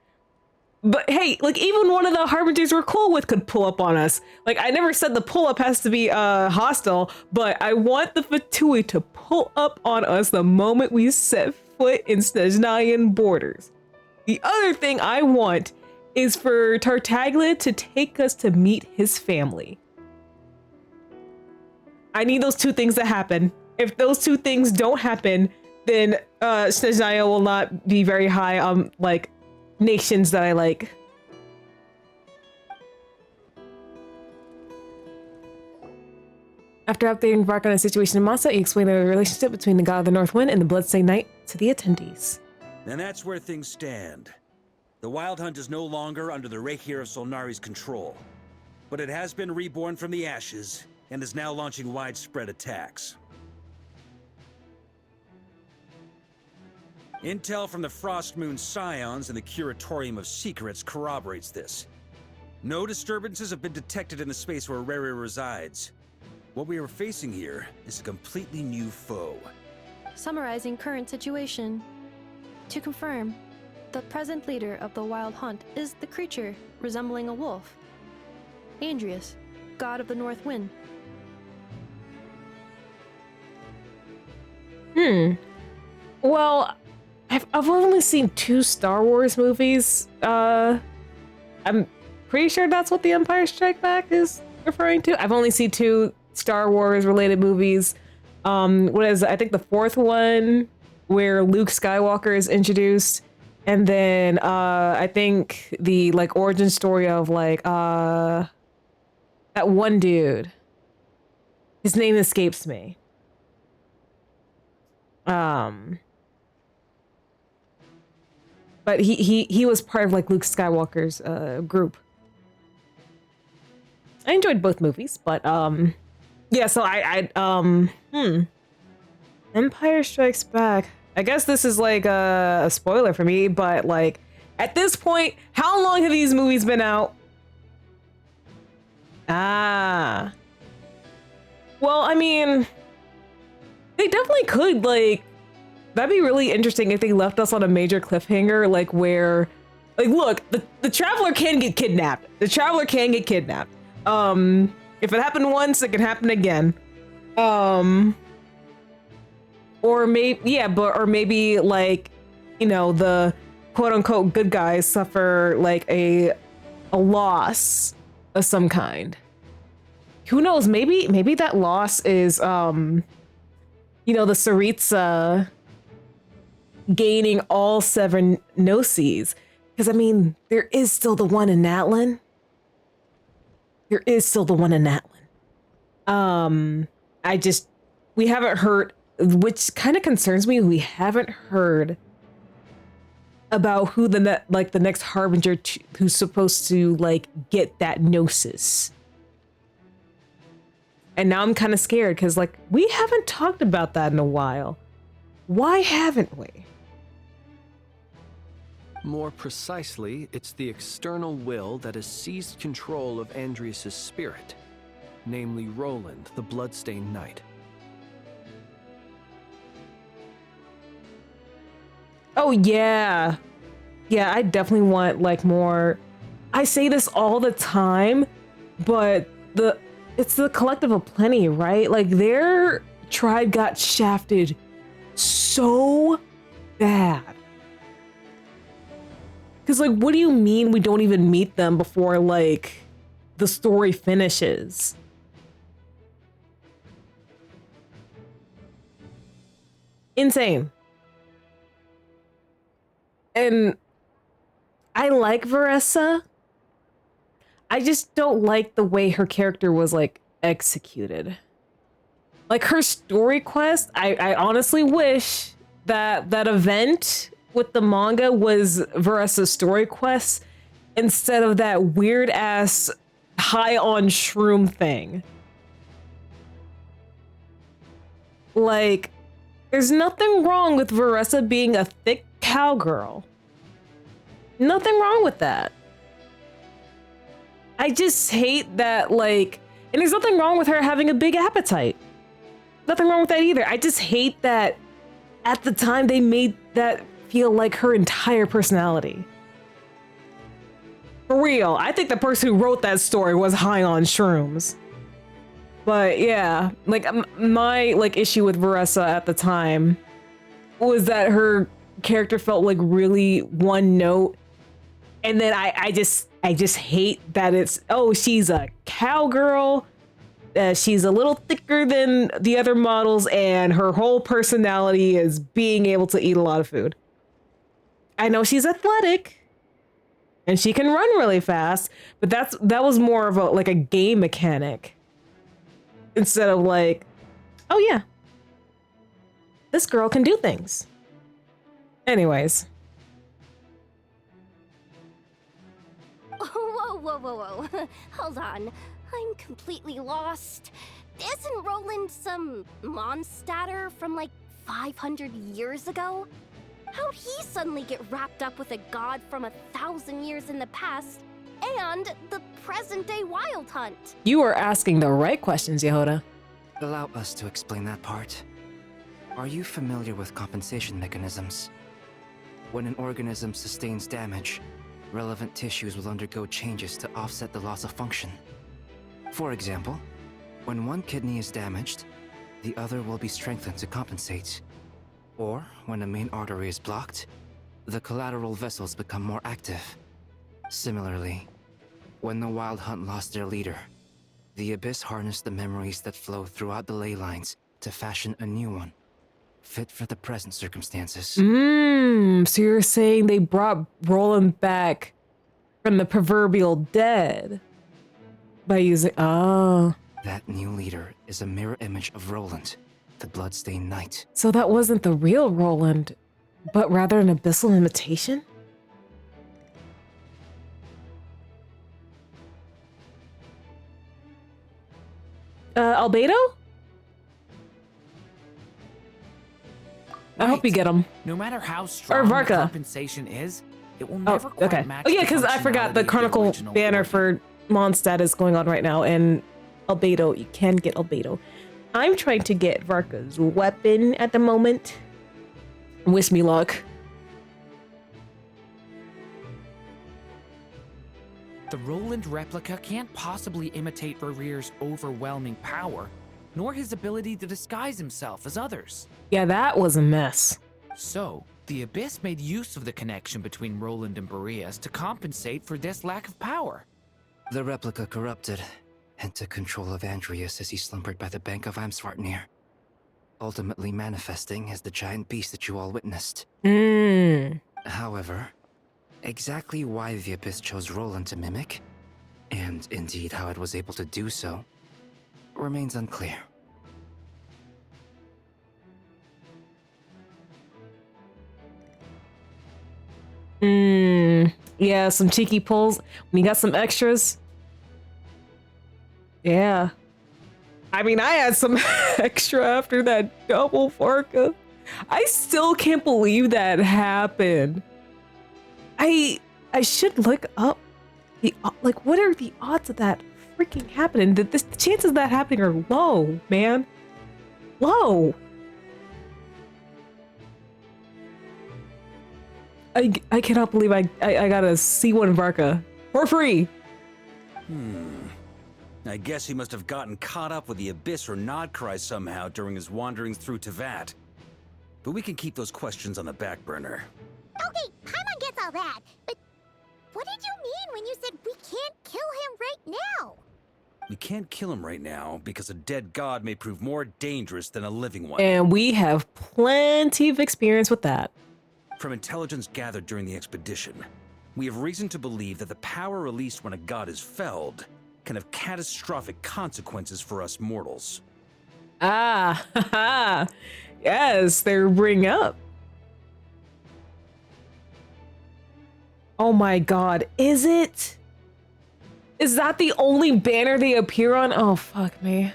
But hey, like even one of the harbingers we're cool with could pull up on us. Like I never said the pull up has to be hostile, but I want the Fatui to pull up on us the moment we set foot in Snezhnayan borders. The other thing I want is for Tartaglia to take us to meet his family. I need those two things to happen. If those two things don't happen, then Snezhnaya will not be very high on like nations that I like. After updating Varka on the situation in Masa, he explained the relationship between the God of the North Wind and the Bloodstained Knight to the attendees. And that's where things stand. The Wild Hunt is no longer under the Reikir of Solnari's control, but it has been reborn from the ashes and is now launching widespread attacks. Intel from the Frost Moon Scions and the Curatorium of Secrets corroborates this. No disturbances have been detected in the space where Rere resides. What we are facing here is a completely new foe. Summarizing current situation. To confirm, the present leader of the Wild Hunt is the creature resembling a wolf. Andrius, god of the North Wind. Well, I've only seen 2 Star Wars movies. I'm pretty sure that's what The Empire Strikes Back is referring to. I've only seen 2 Star Wars related movies. What is, I think the 4th one where Luke Skywalker is introduced, and then I think the like origin story of like that one dude. His name escapes me. But he was part of like Luke Skywalker's group. I enjoyed both movies, but yeah, so Empire Strikes Back. I guess this is like a spoiler for me, but like at this point, how long have these movies been out? Ah. Well, I mean, they definitely could, like, that'd be really interesting if they left us on a major cliffhanger, like where, like, look, the Traveler can get kidnapped. The Traveler can get kidnapped. If it happened once, it can happen again. Or maybe like, you know, the quote unquote good guys suffer like a loss of some kind. Who knows? Maybe that loss is, you know, the Tsaritsa gaining all 7 Gnosis. Because, I mean, there is still the one in Natlan. We haven't heard, which kind of concerns me, we haven't heard about who the next Harbinger who's supposed to, like, get that Gnosis. And now I'm kind of scared because, like, we haven't talked about that in a while. Why haven't we? More precisely, it's the external will that has seized control of Andrius' spirit, namely Roland, the Bloodstained Knight. Oh, yeah. Yeah, I definitely want, like, more... I say this all the time, but it's the Collective of Plenty, right? Like, their tribe got shafted so bad. Because, like, what do you mean we don't even meet them before, like, the story finishes? Insane. And I like Varessa. I just don't like the way her character was like executed. Like her story quest, I honestly wish that that event with the manga was Varessa's story quest instead of that weird ass high on shroom thing. Like, there's nothing wrong with Varessa being a thick cowgirl. Nothing wrong with that. I just hate that, like, and there's nothing wrong with her having a big appetite. Nothing wrong with that either. I just hate that at the time they made that feel like her entire personality. For real, I think the person who wrote that story was high on shrooms. But yeah, like my like issue with Varessa at the time was that her character felt like really one note. And then I just hate that it's, oh, she's a cowgirl. She's a little thicker than the other models, and her whole personality is being able to eat a lot of food. I know she's athletic, and she can run really fast, but that was more of a game mechanic instead of like, oh yeah, this girl can do things. Anyways. Whoa. Hold on. I'm completely lost. Isn't Roland some monstatter from like 500 years ago? How'd he suddenly get wrapped up with a god from 1,000 years in the past and the present-day Wild Hunt? You are asking the right questions, Yehoda. Allow us to explain that part. Are you familiar with compensation mechanisms? When an organism sustains damage, relevant tissues will undergo changes to offset the loss of function. For example, when one kidney is damaged, the other will be strengthened to compensate. Or, when a main artery is blocked, the collateral vessels become more active. Similarly, when the Wild Hunt lost their leader, the Abyss harnessed the memories that flow throughout the ley lines to fashion a new one, fit for the present circumstances. So you're saying they brought Roland back from the proverbial dead by using, That new leader is a mirror image of Roland, the Bloodstained Knight. So that wasn't the real Roland, but rather an abyssal imitation? Albedo? I hope you get him. No matter how strong Or Varka. the compensation is, it will never quite Okay. match Oh yeah, the because I forgot the functionality of Chronicle original banner order. for Mondstadt is going on right now, and Albedo, you can get Albedo. I'm trying to get Varka's weapon at the moment. Wish me luck. The Roland replica can't possibly imitate Barir's overwhelming power, nor his ability to disguise himself as others. Yeah, that was a mess. So, the Abyss made use of the connection between Roland and Boreas to compensate for this lack of power. The replica corrupted and took control of Andreas as he slumbered by the bank of Amsvartnir, ultimately manifesting as the giant beast that you all witnessed. However, exactly why the Abyss chose Roland to mimic, and indeed how it was able to do so, remains unclear. Yeah, some cheeky pulls. When you got some extras. Yeah. I mean, I had some extra after that double Varka. I still can't believe that happened. I should look up the, like, what are the odds of that freaking happening? The chances of that happening are low, man. Low. I cannot believe I got a C1 Varka for free. I guess he must have gotten caught up with the Abyss or Nodcry somehow during his wanderings through Tevat. But we can keep those questions on the back burner. Okay, Paimon gets all that, but what did you mean when you said we can't kill him right now? We can't kill him right now because a dead god may prove more dangerous than a living one. And we have plenty of experience with that. From intelligence gathered during the expedition, we have reason to believe that the power released when a god is felled can have catastrophic consequences for us mortals. Ah, haha. Yes, they're bring up. Oh my god, is it? Is that the only banner they appear on? Oh fuck me.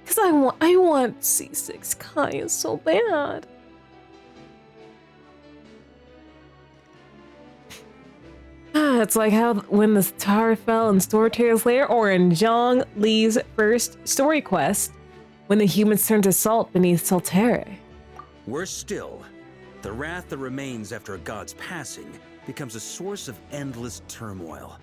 Cause I want C6 Kaya so bad. It's like how when the tower fell in Storyteller's Lair, or in Zhang Li's first story quest, when the humans turned to salt beneath Saltere. Worse still, the wrath that remains after a god's passing becomes a source of endless turmoil.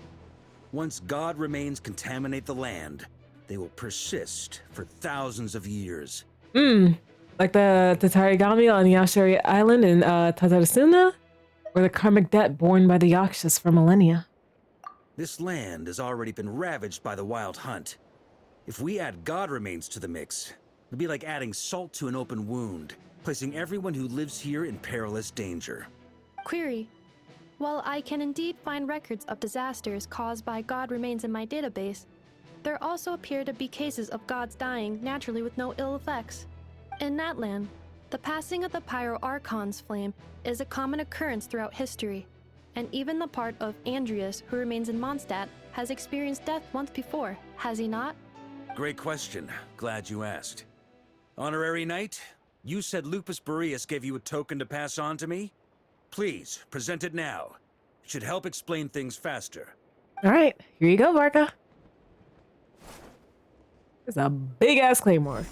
Once god remains contaminate the land, they will persist for thousands of years. Like the Tatarigami on Yashari Island in Tatarasuna, or the karmic debt borne by the Yakshas for millennia. This land has already been ravaged by the wild hunt. If we add god remains to the mix, it'd be like adding salt to an open wound, placing everyone who lives here in perilous danger. Query. While I can indeed find records of disasters caused by god remains in my database, there also appear to be cases of gods dying naturally with no ill effects. In that land, the passing of the Pyro Archon's flame is a common occurrence throughout history, and even the part of Andreas who remains in Mondstadt has experienced death once before, has he not? Great question. Glad you asked. Honorary Knight, you said Lupus Boreas gave you a token to pass on to me? Please, present it now. It should help explain things faster. Alright, here you go, Varka. It's a big-ass claymore.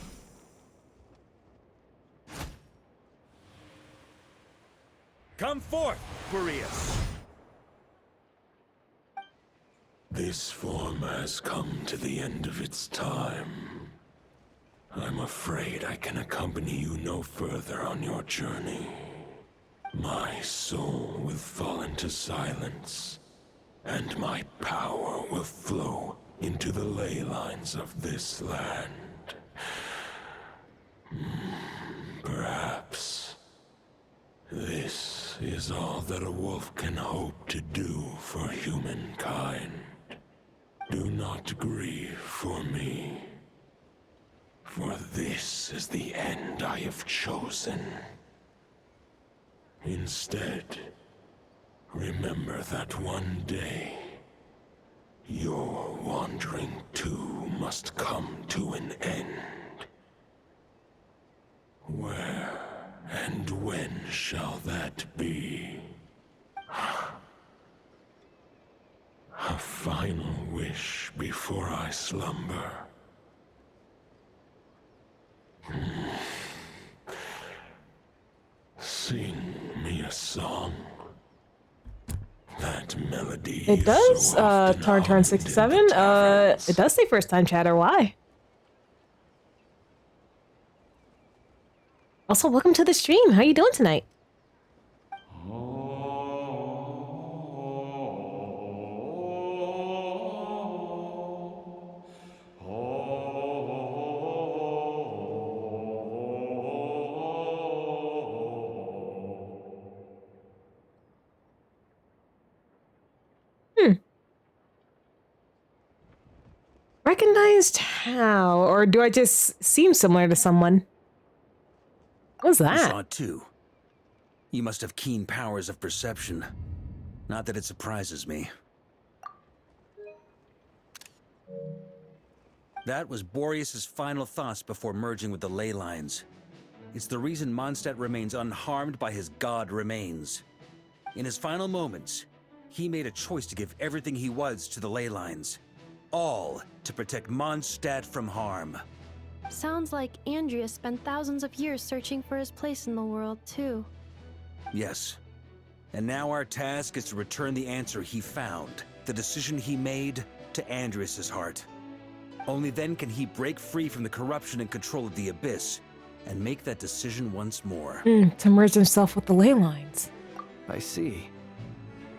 Come forth, Boreas. This form has come to the end of its time. I'm afraid I can accompany you no further on your journey. My soul will fall into silence, and my power will flow into the ley lines of this land. Perhaps this is all that a wolf can hope to do for humankind. Do not grieve for me, for this is the end I have chosen. Instead, remember that one day, your wandering too must come to an end. Where and when shall that be? A final wish before I slumber. Sing me a song. That melody. It does, so often Tarn hummed 67. in the taverns. It does say first time chatter. Why? Also, welcome to the stream. How you doing tonight? Recognized how? Or do I just seem similar to someone? What's You saw that? it too. You must have keen powers of perception. Not that it surprises me. That was Boreas' final thoughts before merging with the ley lines. It's the reason Mondstadt remains unharmed by his god remains. In his final moments, he made a choice to give everything he was to the ley lines. All to protect Mondstadt from harm. Sounds like Andrea spent thousands of years searching for his place in the world, too. Yes. And now our task is to return the answer he found, the decision he made, to Andreas' heart. Only then can he break free from the corruption and control of the Abyss, and make that decision once more. To merge himself with the ley lines. I see.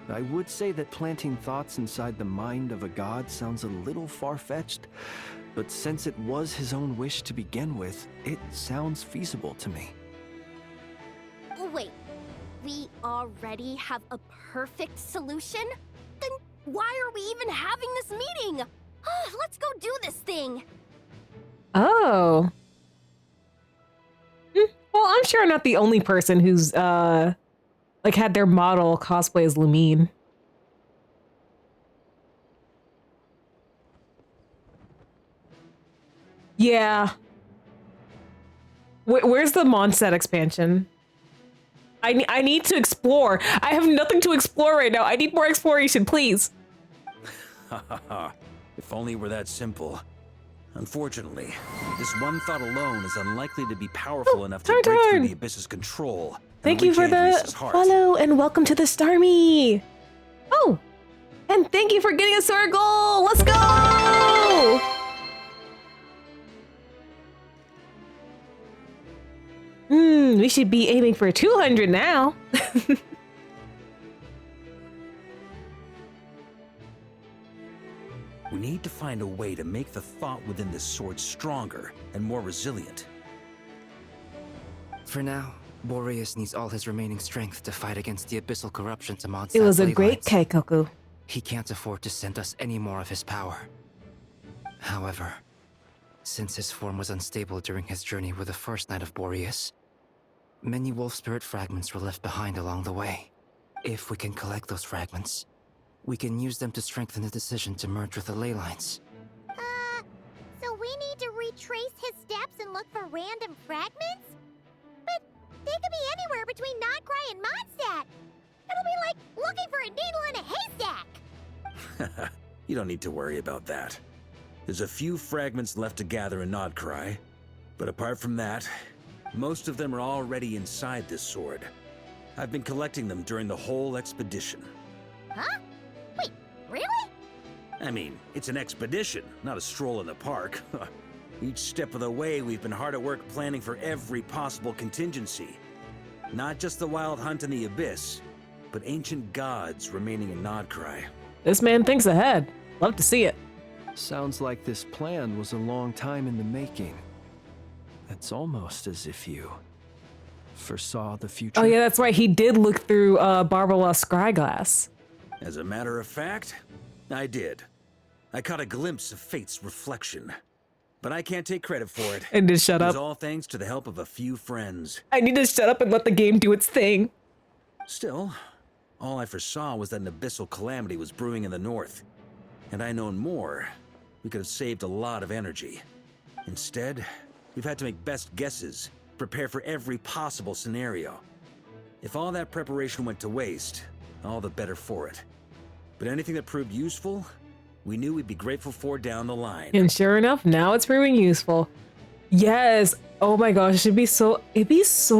I would say that planting thoughts inside the mind of a god sounds a little far-fetched, but since it was his own wish to begin with, it sounds feasible to me. Wait, we already have a perfect solution? Then why are we even having this meeting? Let's go do this thing. Oh. Well, I'm sure I'm not the only person who's like had their model cosplay as Lumine. Yeah. Where's the Mondstadt expansion? I need to explore. I have nothing to explore right now. I need more exploration, please. If only it were that simple. Unfortunately, this one thought alone is unlikely to be powerful enough to break through the Abyss's control. Thank you for the follow and welcome to the Starmie. Oh, and thank you for getting us to our goal. Let's go! We should be aiming for 200 now. We need to find a way to make the thought within this sword stronger and more resilient. For now, Boreas needs all his remaining strength to fight against the abyssal corruption to Mondstadt's It was a ley great lines. Kaikoku. He can't afford to send us any more of his power. However, since his form was unstable during his journey with the first Knight of Boreas, many wolf spirit fragments were left behind along the way. If we can collect those fragments, we can use them to strengthen the decision to merge with the ley lines. So we need to retrace his steps and look for random fragments? But they could be anywhere between Nodcry and Mondstadt. It'll be like looking for a needle in a haystack. You don't need to worry about that. There's a few fragments left to gather in Nodcry, but apart from that, most of them are already inside this sword. I've been collecting them during the whole expedition. Huh? Wait, really? I mean, it's an expedition, not a stroll in the park. Each step of the way, we've been hard at work planning for every possible contingency. Not just the wild hunt in the abyss, but ancient gods remaining in Nodcry. This man thinks ahead. Love to see it. Sounds like this plan was a long time in the making. It's almost as if you foresaw the future. Oh yeah, that's right. He did look through Barbalah's scryglass. As a matter of fact, I did. I caught a glimpse of fate's reflection. But I can't take credit for it. And just shut It up. was all thanks to the help of a few friends. I need to shut up and let the game do its thing. Still, all I foresaw was that an abyssal calamity was brewing in the north. Had I known more, we could have saved a lot of energy. Instead, we've had to make best guesses, prepare for every possible scenario. If all that preparation went to waste, all the better for it. But anything that proved useful, we knew we'd be grateful for down the line. And sure enough, now it's proving useful. Yes. Oh my gosh, it'd be so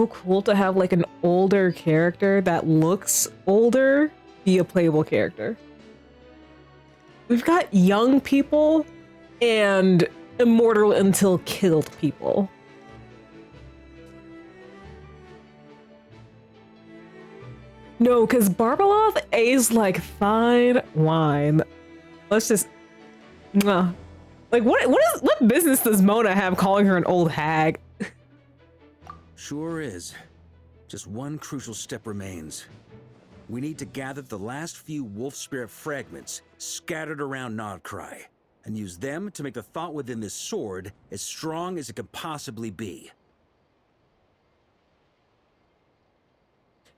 cool to have like an older character that looks older be a playable character. We've got young people and immortal until killed people. No, because Barbalov is like fine wine. Let's just, like what business does Mona have calling her an old hag? Sure is. Just one crucial step remains. We need to gather the last few wolf spirit fragments scattered around Nodcry, and use them to make the thought within this sword as strong as it can possibly be.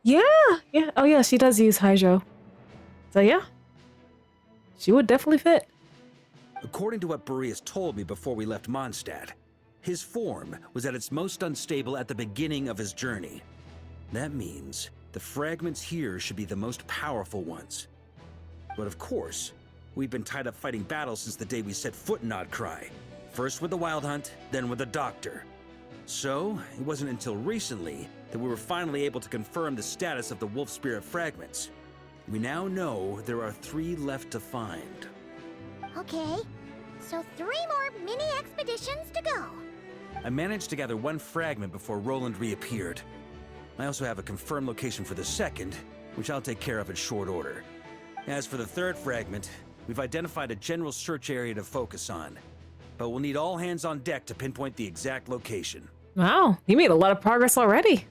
Yeah. Oh yeah, she does use Hydro. So yeah, she would definitely fit. According to what Boreas told me before we left Mondstadt, his form was at its most unstable at the beginning of his journey. That means the fragments here should be the most powerful ones. But of course, we've been tied up fighting battles since the day we set foot in Nodcry. First with the Wild Hunt, then with the Doctor. So, it wasn't until recently that we were finally able to confirm the status of the Wolf Spirit fragments. We now know there are 3 left to find. Okay, so 3 more mini expeditions to go. I managed to gather 1 fragment before Roland reappeared. I also have a confirmed location for the second, which I'll take care of in short order. As for the 3rd fragment, we've identified a general search area to focus on, but we'll need all hands on deck to pinpoint the exact location. Wow, you made a lot of progress already.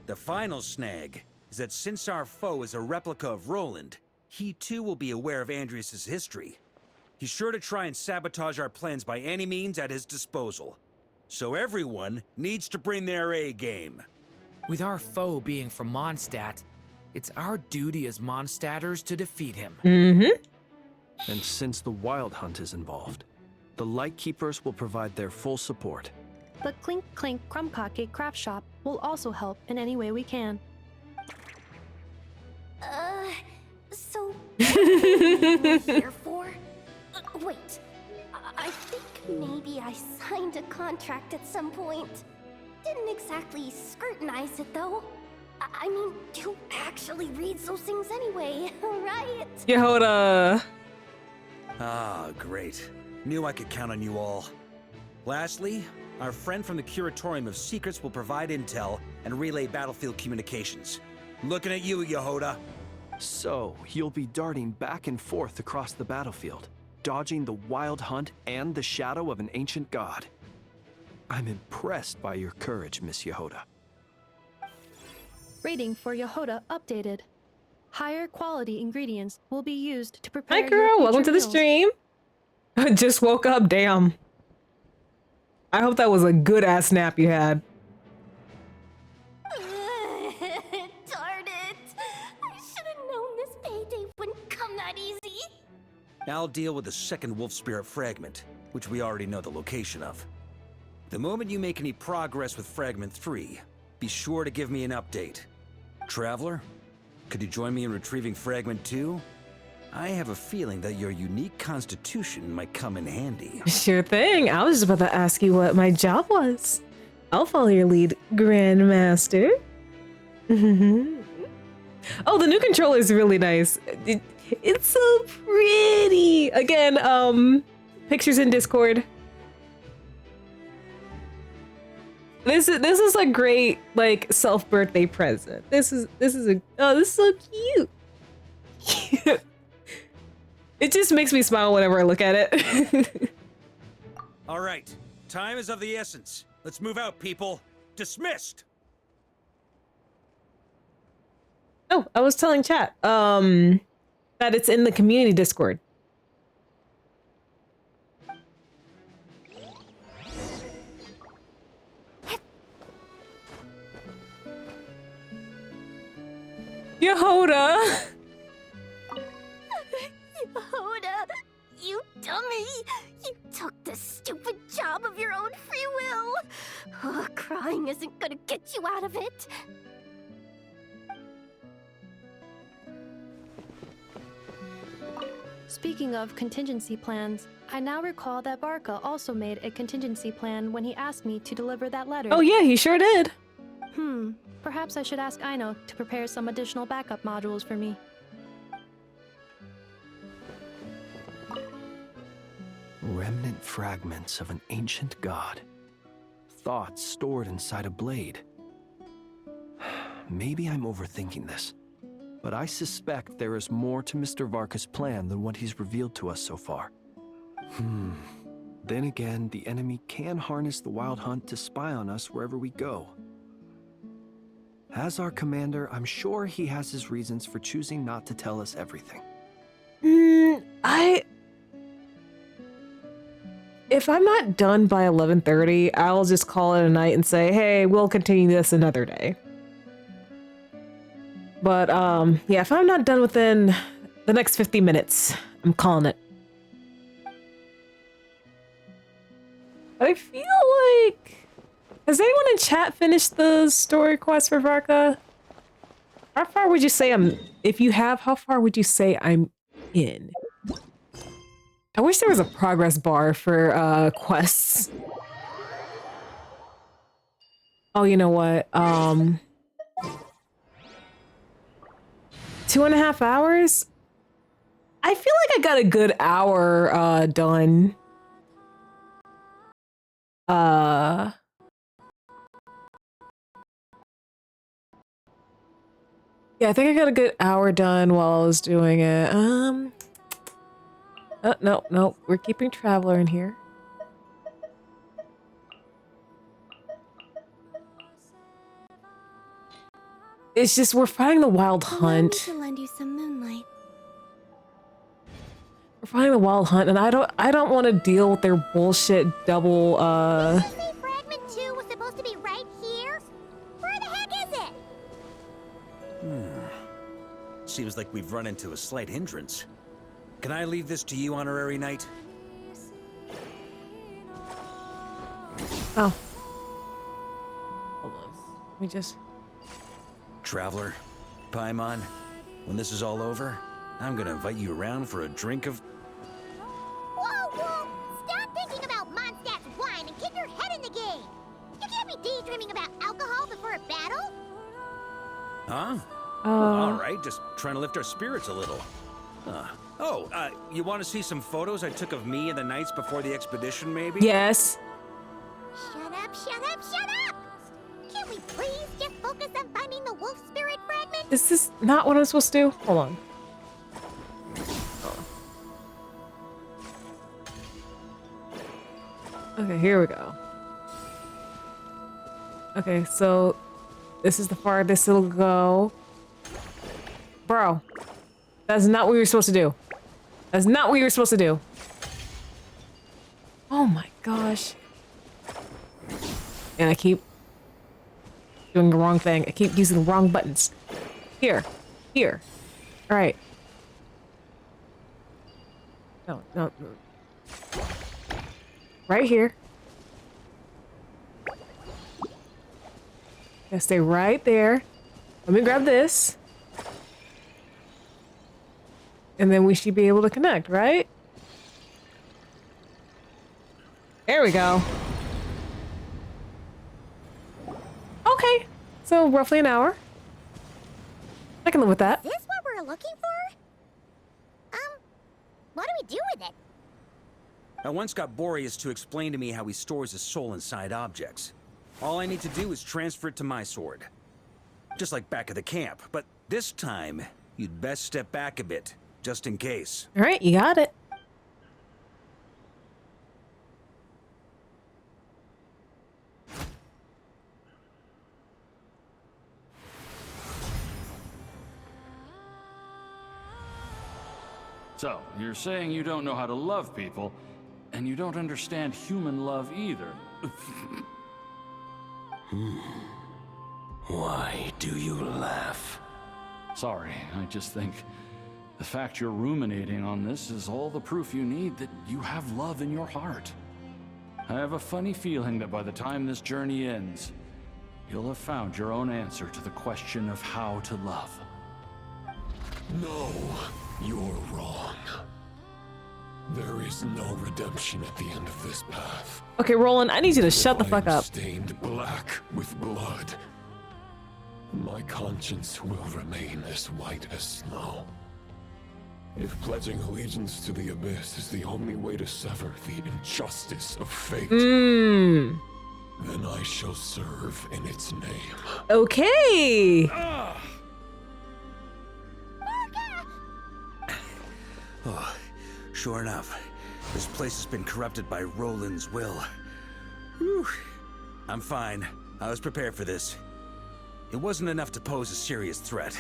The final snag is that since our foe is a replica of Roland, he too will be aware of Andrias' history. He's sure to try and sabotage our plans by any means at his disposal. So everyone needs to bring their A game. With our foe being from Mondstadt, it's our duty as Mondstadters to defeat him. And since the Wild Hunt is involved, the Lightkeepers will provide their full support. The Clink Clink Krumkake craft shop will also help in any way we can. So what are you here for? Wait, I think maybe I signed a contract at some point. Didn't exactly scrutinize it though. I mean, who actually reads those things anyway, right? Yehoda. Ah, great. Knew I could count on you all. Lastly, our friend from the Curatorium of Secrets will provide intel and relay battlefield communications. Looking at you, Yehoda. So, you'll be darting back and forth across the battlefield, dodging the Wild Hunt and the shadow of an ancient god. I'm impressed by your courage, Miss Yehoda. Rating for Yehoda updated. Higher quality ingredients will be used to prepare. Hi, girl. Welcome to the meals. stream. Just woke up. Damn. I hope that was a good ass nap you had. Darn it! I should have known this payday wouldn't come that easy. I'll deal with the second wolf spirit fragment, which we already know the location of. The moment you make any progress with Fragment 3, be sure to give me an update. Traveler, could you join me in retrieving Fragment 2? I have a feeling that your unique constitution might come in handy. Sure thing. I was just about to ask you what my job was. I'll follow your lead, Grandmaster. Oh, the new controller is really nice. It's so pretty. Again, pictures in Discord. This is a great like self-birthday present. This is so cute. It just makes me smile whenever I look at it. All right, time is of the essence. Let's move out, people. Dismissed. Oh, I was telling chat that it's in the community Discord. Yehoda! Yehoda, you dummy! You took the stupid job of your own free will! Oh, crying isn't gonna get you out of it! Speaking of contingency plans, I now recall that Varka also made a contingency plan when he asked me to deliver that letter. Oh yeah, he sure did. Perhaps I should ask Aino to prepare some additional backup modules for me. Remnant fragments of an ancient god. Thoughts stored inside a blade. Maybe I'm overthinking this, but I suspect there is more to Mr. Varka's plan than what he's revealed to us so far. Then again, the enemy can harness the Wild Hunt to spy on us wherever we go. As our commander, I'm sure he has his reasons for choosing not to tell us everything. If I'm not done by 11:30, I'll just call it a night and say, hey, we'll continue this another day. But, yeah, if I'm not done within the next 50 minutes, I'm calling it. But I feel like... Has anyone in chat finished the story quest for Varka? How far would you say I'm... If you have, how far would you say I'm in? I wish there was a progress bar for quests. Oh, you know what? 2.5 hours? I feel like I got a good hour done. Yeah, I think I got a good hour done while I was doing it. No, we're keeping Traveler in here. It's just we're fighting the wild hunt. To lend you some moonlight. We're fighting the wild hunt, and I don't want to deal with their bullshit double. Did you say fragment 2 was supposed to be right here? Where the heck is it? Seems like we've run into a slight hindrance. Can I leave this to you, Honorary Knight? Oh. Hold on. Let me just. Traveler, Paimon, when this is all over, I'm gonna invite you around for a drink of... Whoa, whoa! Stop thinking about Mondstadt's wine and get your head in the game! You can't be daydreaming about alcohol before a battle! Huh? All right, just trying to lift our spirits a little. You want to see some photos I took of me and the knights before the expedition, maybe? Yes. Shut up, shut up, shut up! Can't we please just focus on finding the wolf spirit fragment? Is this not what I'm supposed to do? Hold on. Okay, here we go. Okay, so this is the farthest it'll go. Bro, that's not what you were supposed to do. That's not what you were supposed to do. Oh my gosh. And I keep doing the wrong thing. I keep using the wrong buttons. Here. Here. All right. No, no, no. Right here. Gotta stay right there. Let me grab this. And then we should be able to connect, right? There we go. Okay. So roughly an hour. I can live with that. Is this what we're looking for? What do we do with it? I once got Boreas to explain to me how he stores his soul inside objects. All I need to do is transfer it to my sword. Just like back at the camp, but this time, you'd best step back a bit, just in case. All right, you got it. So, you're saying you don't know how to love people, and you don't understand human love either. Why do you laugh? Sorry, I just think the fact you're ruminating on this is all the proof you need that you have love in your heart. I have a funny feeling that by the time this journey ends, you'll have found your own answer to the question of how to love. No, you're wrong. There is no redemption at the end of this path. Okay, Roland, I need you to shut the fuck up. Stained black with blood. My conscience will remain as white as snow. If pledging allegiance to the abyss is the only way to sever the injustice of fate, then I shall serve in its name. Okay. Oh, sure enough, this place has been corrupted by Roland's will. Whew. I'm fine. I was prepared for this. It wasn't enough to pose a serious threat.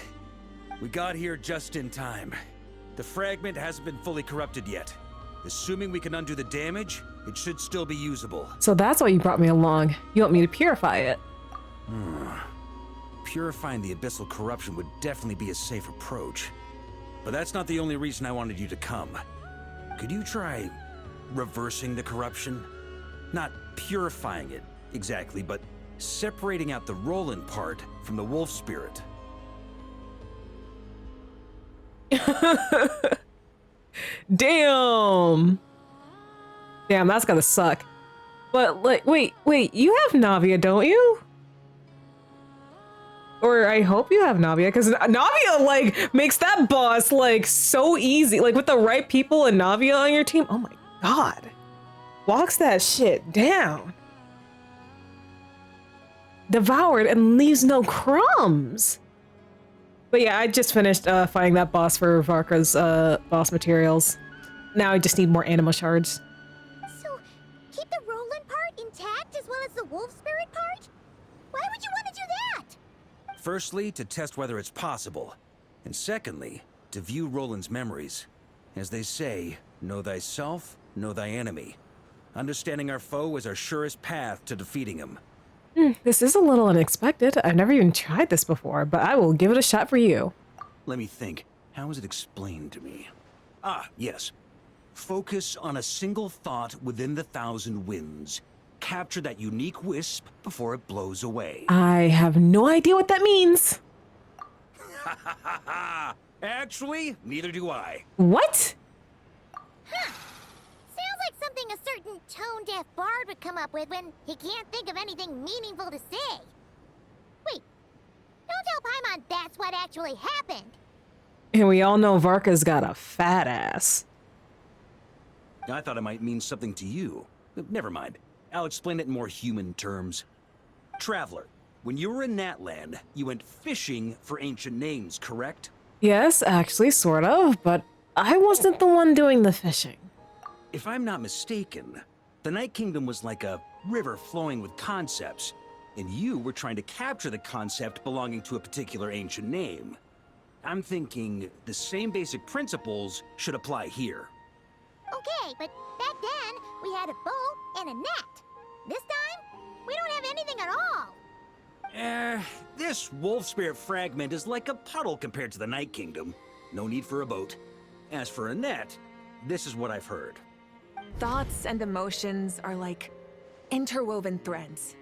We got here just in time. The fragment hasn't been fully corrupted yet. Assuming we can undo the damage, it should still be usable. So that's why you brought me along. You want me to purify it. Purifying the abyssal corruption would definitely be a safe approach. But that's not the only reason I wanted you to come. Could you try reversing the corruption? Not purifying it, exactly, but separating out the Roland part from the wolf spirit. Damn. Damn, that's gotta suck. But, like, wait, you have Navia, don't you? Or I hope you have Navia, because Navia, like, makes that boss, like, so easy. Like, with the right people and Navia on your team, oh my god. Walks that shit down. Devoured and leaves no crumbs. But yeah, I just finished fighting that boss for Varka's boss materials. Now I just need more anima shards. So, keep the Roland part intact as well as the wolf spirit part? Why would you want to do that? Firstly, to test whether it's possible. And secondly, to view Roland's memories. As they say, know thyself, know thy enemy. Understanding our foe is our surest path to defeating him. This is a little unexpected. I've never even tried this before, but I will give it a shot for you. Let me think. How was it explained to me? Ah, yes. Focus on a single thought within the 1,000 winds. Capture that unique wisp before it blows away. I have no idea what that means. Actually, neither do I. What? Sounds like something a certain tone-deaf bard would come up with when he can't think of anything meaningful to say. Wait, don't tell Paimon that's what actually happened. And we all know Varka's got a fat ass. I thought it might mean something to you. Never mind. I'll explain it in more human terms. Traveler, when you were in Natland, you went fishing for ancient names, correct? Yes, actually, sort of, but I wasn't the one doing the fishing. If I'm not mistaken, the Night Kingdom was like a river flowing with concepts, and you were trying to capture the concept belonging to a particular ancient name. I'm thinking the same basic principles should apply here. Okay, but back then, we had a boat and a net. This time, we don't have anything at all. This wolf spirit fragment is like a puddle compared to the Night Kingdom. No need for a boat. As for a net, this is what I've heard. Thoughts and emotions are like interwoven threads.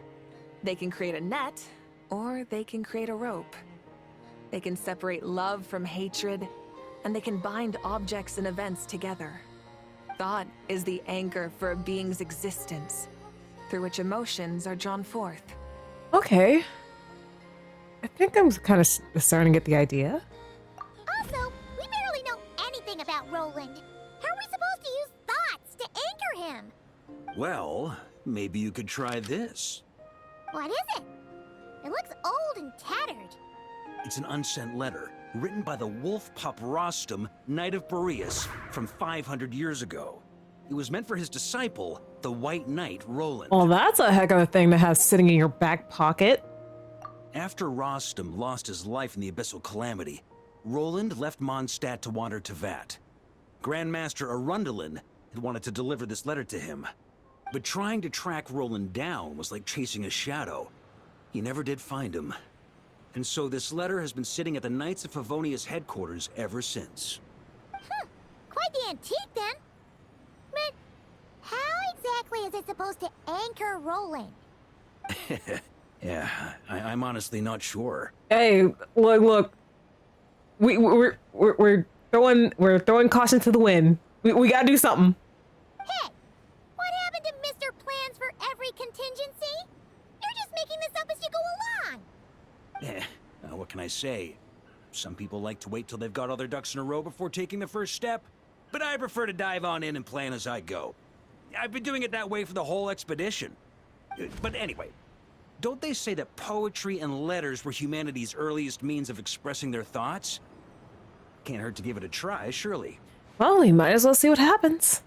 They can create a net, or they can create a rope. They can separate love from hatred, and they can bind objects and events together. Thought is the anchor for a being's existence, through which emotions are drawn forth. Okay. I think I'm kind of starting to get the idea. Also, we barely know anything about Roland. How are we supposed to use thoughts to anchor him? Well, maybe you could try this. What is it? It looks old and tattered. It's an unsent letter, written by the wolf pup Rostam, Knight of Boreas, from 500 years ago. It was meant for his disciple, the White Knight Roland. Well, that's a heck of a thing to have sitting in your back pocket. After Rostam lost his life in the Abyssal Calamity, Roland left Mondstadt to wander to Vat. Grandmaster Arundelen had wanted to deliver this letter to him. But trying to track Roland down was like chasing a shadow. He never did find him. And so this letter has been sitting at the Knights of Favonia's headquarters ever since. Quite the antique then. But how exactly is it supposed to anchor Roland? Yeah, I'm honestly not sure. Hey, look. We're throwing caution to the wind. We gotta do something. Hey, what happened to Mr. Plans for every contingency? You're just making this up as you go along. What can I say? Some people like to wait till they've got all their ducks in a row before taking the first step, but I prefer to dive on in and plan as I go. I've been doing it that way for the whole expedition. But anyway, don't they say that poetry and letters were humanity's earliest means of expressing their thoughts? Can't hurt to give it a try, surely. Well, we might as well see what happens.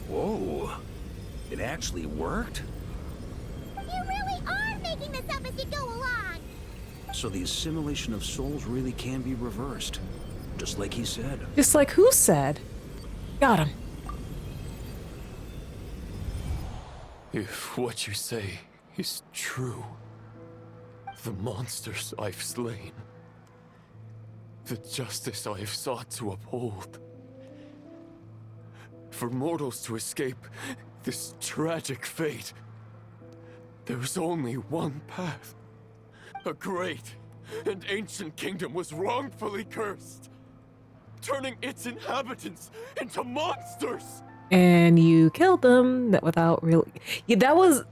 Whoa, it actually worked? You really are making this up as you go along. So the assimilation of souls really can be reversed, just like he said. Just like who said? Got him. If what you say is true, the monsters I've slain, the justice I have sought to uphold, for mortals to escape this tragic fate, there's only one path. A great and ancient kingdom was wrongfully cursed, turning its inhabitants into monsters. And you killed them without really. Yeah, that was,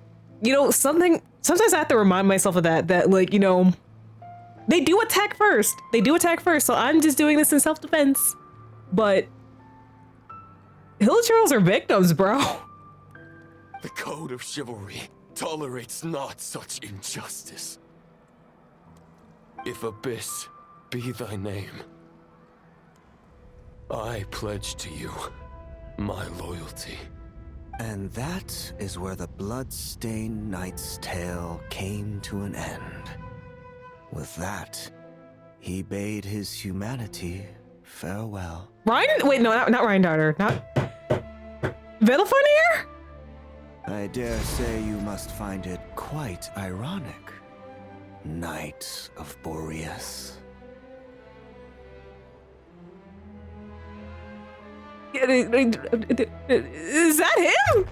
something. sometimes I have to remind myself of that like, you know, they do attack first. So I'm just doing this in self-defense. But hillchurls are victims, bro. The code of chivalry tolerates not such injustice. If Abyss be thy name, I pledge to you my loyalty. And that is where the blood-stained knight's tale came to an end. With that, he bade his humanity farewell. Ryan? Wait, no, not Ryan Darter. Not Villafonier? I dare say you must find it quite ironic, Knight of Boreas. Is that him?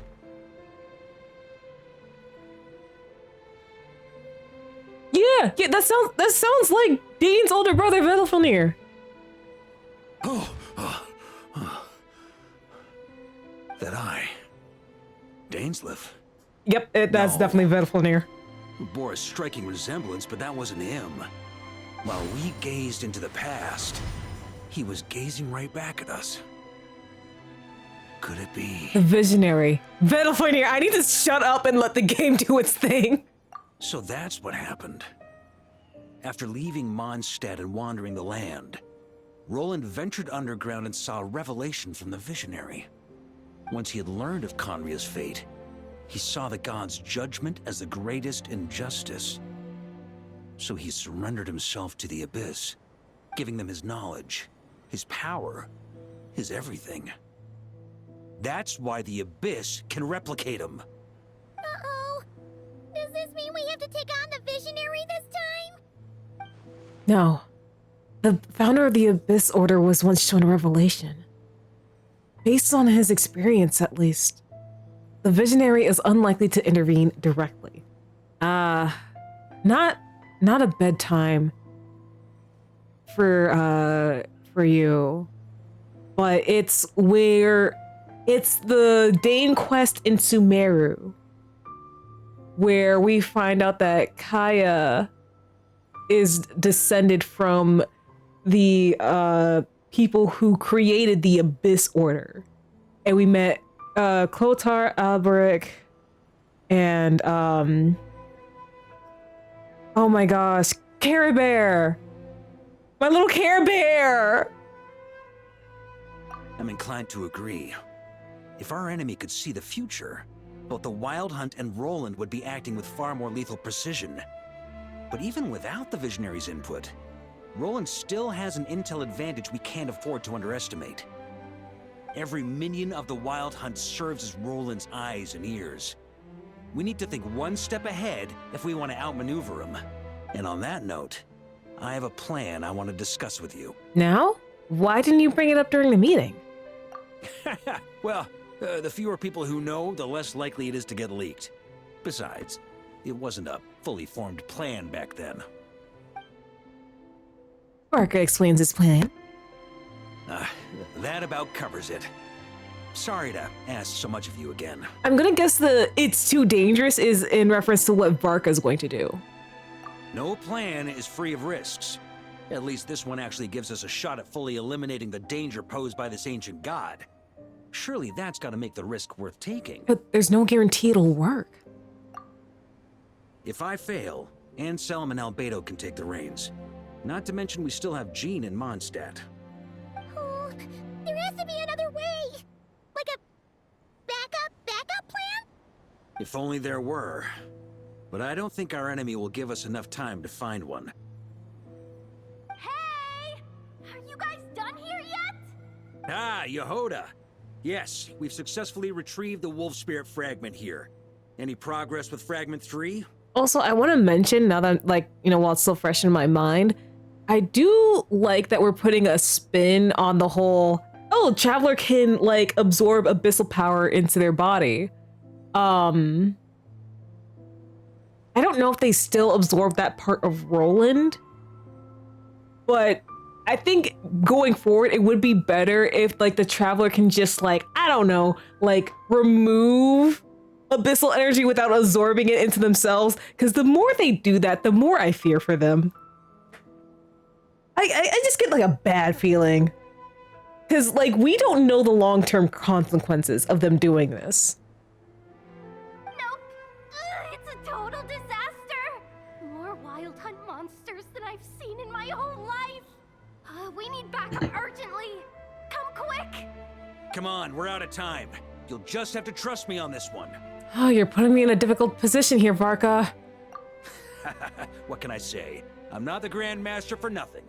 Yeah, that sounds like Dean's older brother, Villafonier. That eye. Dainsleif. Yep, that's definitely Villafonier. Bore a striking resemblance, but that wasn't him. While we gazed into the past, he was gazing right back at us. Could it be? The visionary. Villafonier, I need to shut up and let the game do its thing. So that's what happened. After leaving Mondstadt and wandering the land, Roland ventured underground and saw a revelation from the visionary. Once he had learned of Conria's fate, he saw the gods' judgment as the greatest injustice. So he surrendered himself to the Abyss, giving them his knowledge, his power, his everything. That's why the Abyss can replicate him. Uh-oh. Does this mean we have to take on the Visionary this time? No. The founder of the Abyss Order was once shown a revelation. Based on his experience, at least, the Visionary is unlikely to intervene directly. Not a bedtime for you, but it's the Dane quest in Sumeru, where we find out that Kaya is descended from the people who created the Abyss Order. And we met Clotar, Alberic, and oh my gosh, Care Bear! My little Care Bear! I'm inclined to agree. If our enemy could see the future, both the Wild Hunt and Roland would be acting with far more lethal precision. But even without the Visionary's input, Roland still has an intel advantage we can't afford to underestimate. Every minion of the Wild Hunt serves as Roland's eyes and ears. We need to think one step ahead if we want to outmaneuver him. And on that note, I have a plan I want to discuss with you. Now? Why didn't you bring it up during the meeting? Well, the fewer people who know, the less likely it is to get leaked. Besides, it wasn't a fully formed plan back then. Varka explains his plan. That about covers it. Sorry to ask so much of you again. I'm gonna guess the "it's too dangerous" is in reference to what Varka's going to do. No plan is free of risks. At least this one actually gives us a shot at fully eliminating the danger posed by this ancient god. Surely that's got to make the risk worth taking. But there's no guarantee it'll work. If I fail, Anselm and Albedo can take the reins. Not to mention we still have Jean in Mondstadt. Oh, there has to be another way. Like a backup plan? If only there were. But I don't think our enemy will give us enough time to find one. Hey! Are you guys done here yet? Ah, Yehoda! Yes, we've successfully retrieved the Wolf Spirit fragment here. Any progress with Fragment 3? Also, I want to mention, now that, while it's still fresh in my mind, I do like that we're putting a spin on the whole, Traveler can, absorb abyssal power into their body. I don't know if they still absorb that part of Roland, but I think going forward, it would be better if, the Traveler can just, remove abyssal energy without absorbing it into themselves. Because the more they do that, the more I fear for them. I just get like a bad feeling. Because like we don't know the long-term consequences of them doing this. Nope. It's a total disaster. More wild hunt monsters than I've seen in my whole life. We need backup urgently. Come quick. Come on, we're out of time. You'll just have to trust me on this one. Oh, you're putting me in a difficult position here, Varka. What can I say? I'm not the Grand Master for nothing.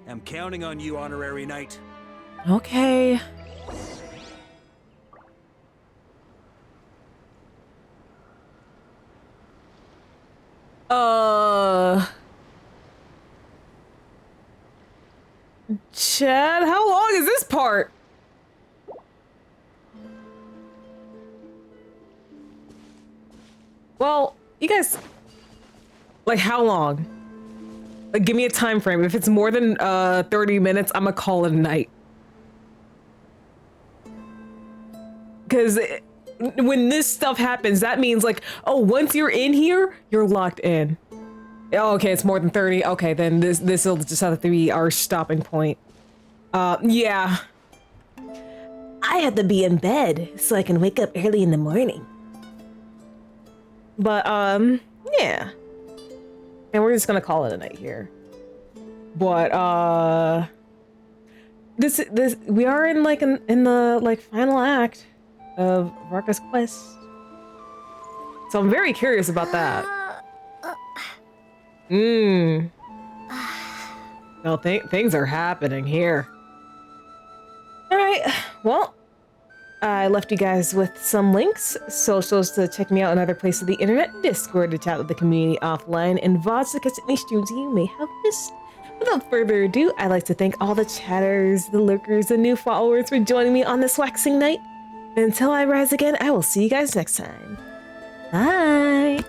I'm counting on you, Honorary Knight. Okay. Chad, how long is this part? Well, you guys, like how long? Like give me a time frame. If it's more than 30 minutes, I'm gonna call it a night. Because when this stuff happens, that means like, oh, once you're in here, you're locked in. Oh, okay, it's more than 30. Okay, then this will just have to be our stopping point. Yeah. I have to be in bed so I can wake up early in the morning. But, yeah. And we're just gonna call it a night here. But, this we are in like in the like final act of Varka's quest. So I'm very curious about that. No, things are happening here. All right, well, I left you guys with some links, socials to check me out on other places of the internet, Discord to chat with the community offline, and VODs to catch any streams you may have missed. Without further ado, I'd like to thank all the chatters, the lurkers, and new followers for joining me on this waxing night. Until I rise again, I will see you guys next time. Bye!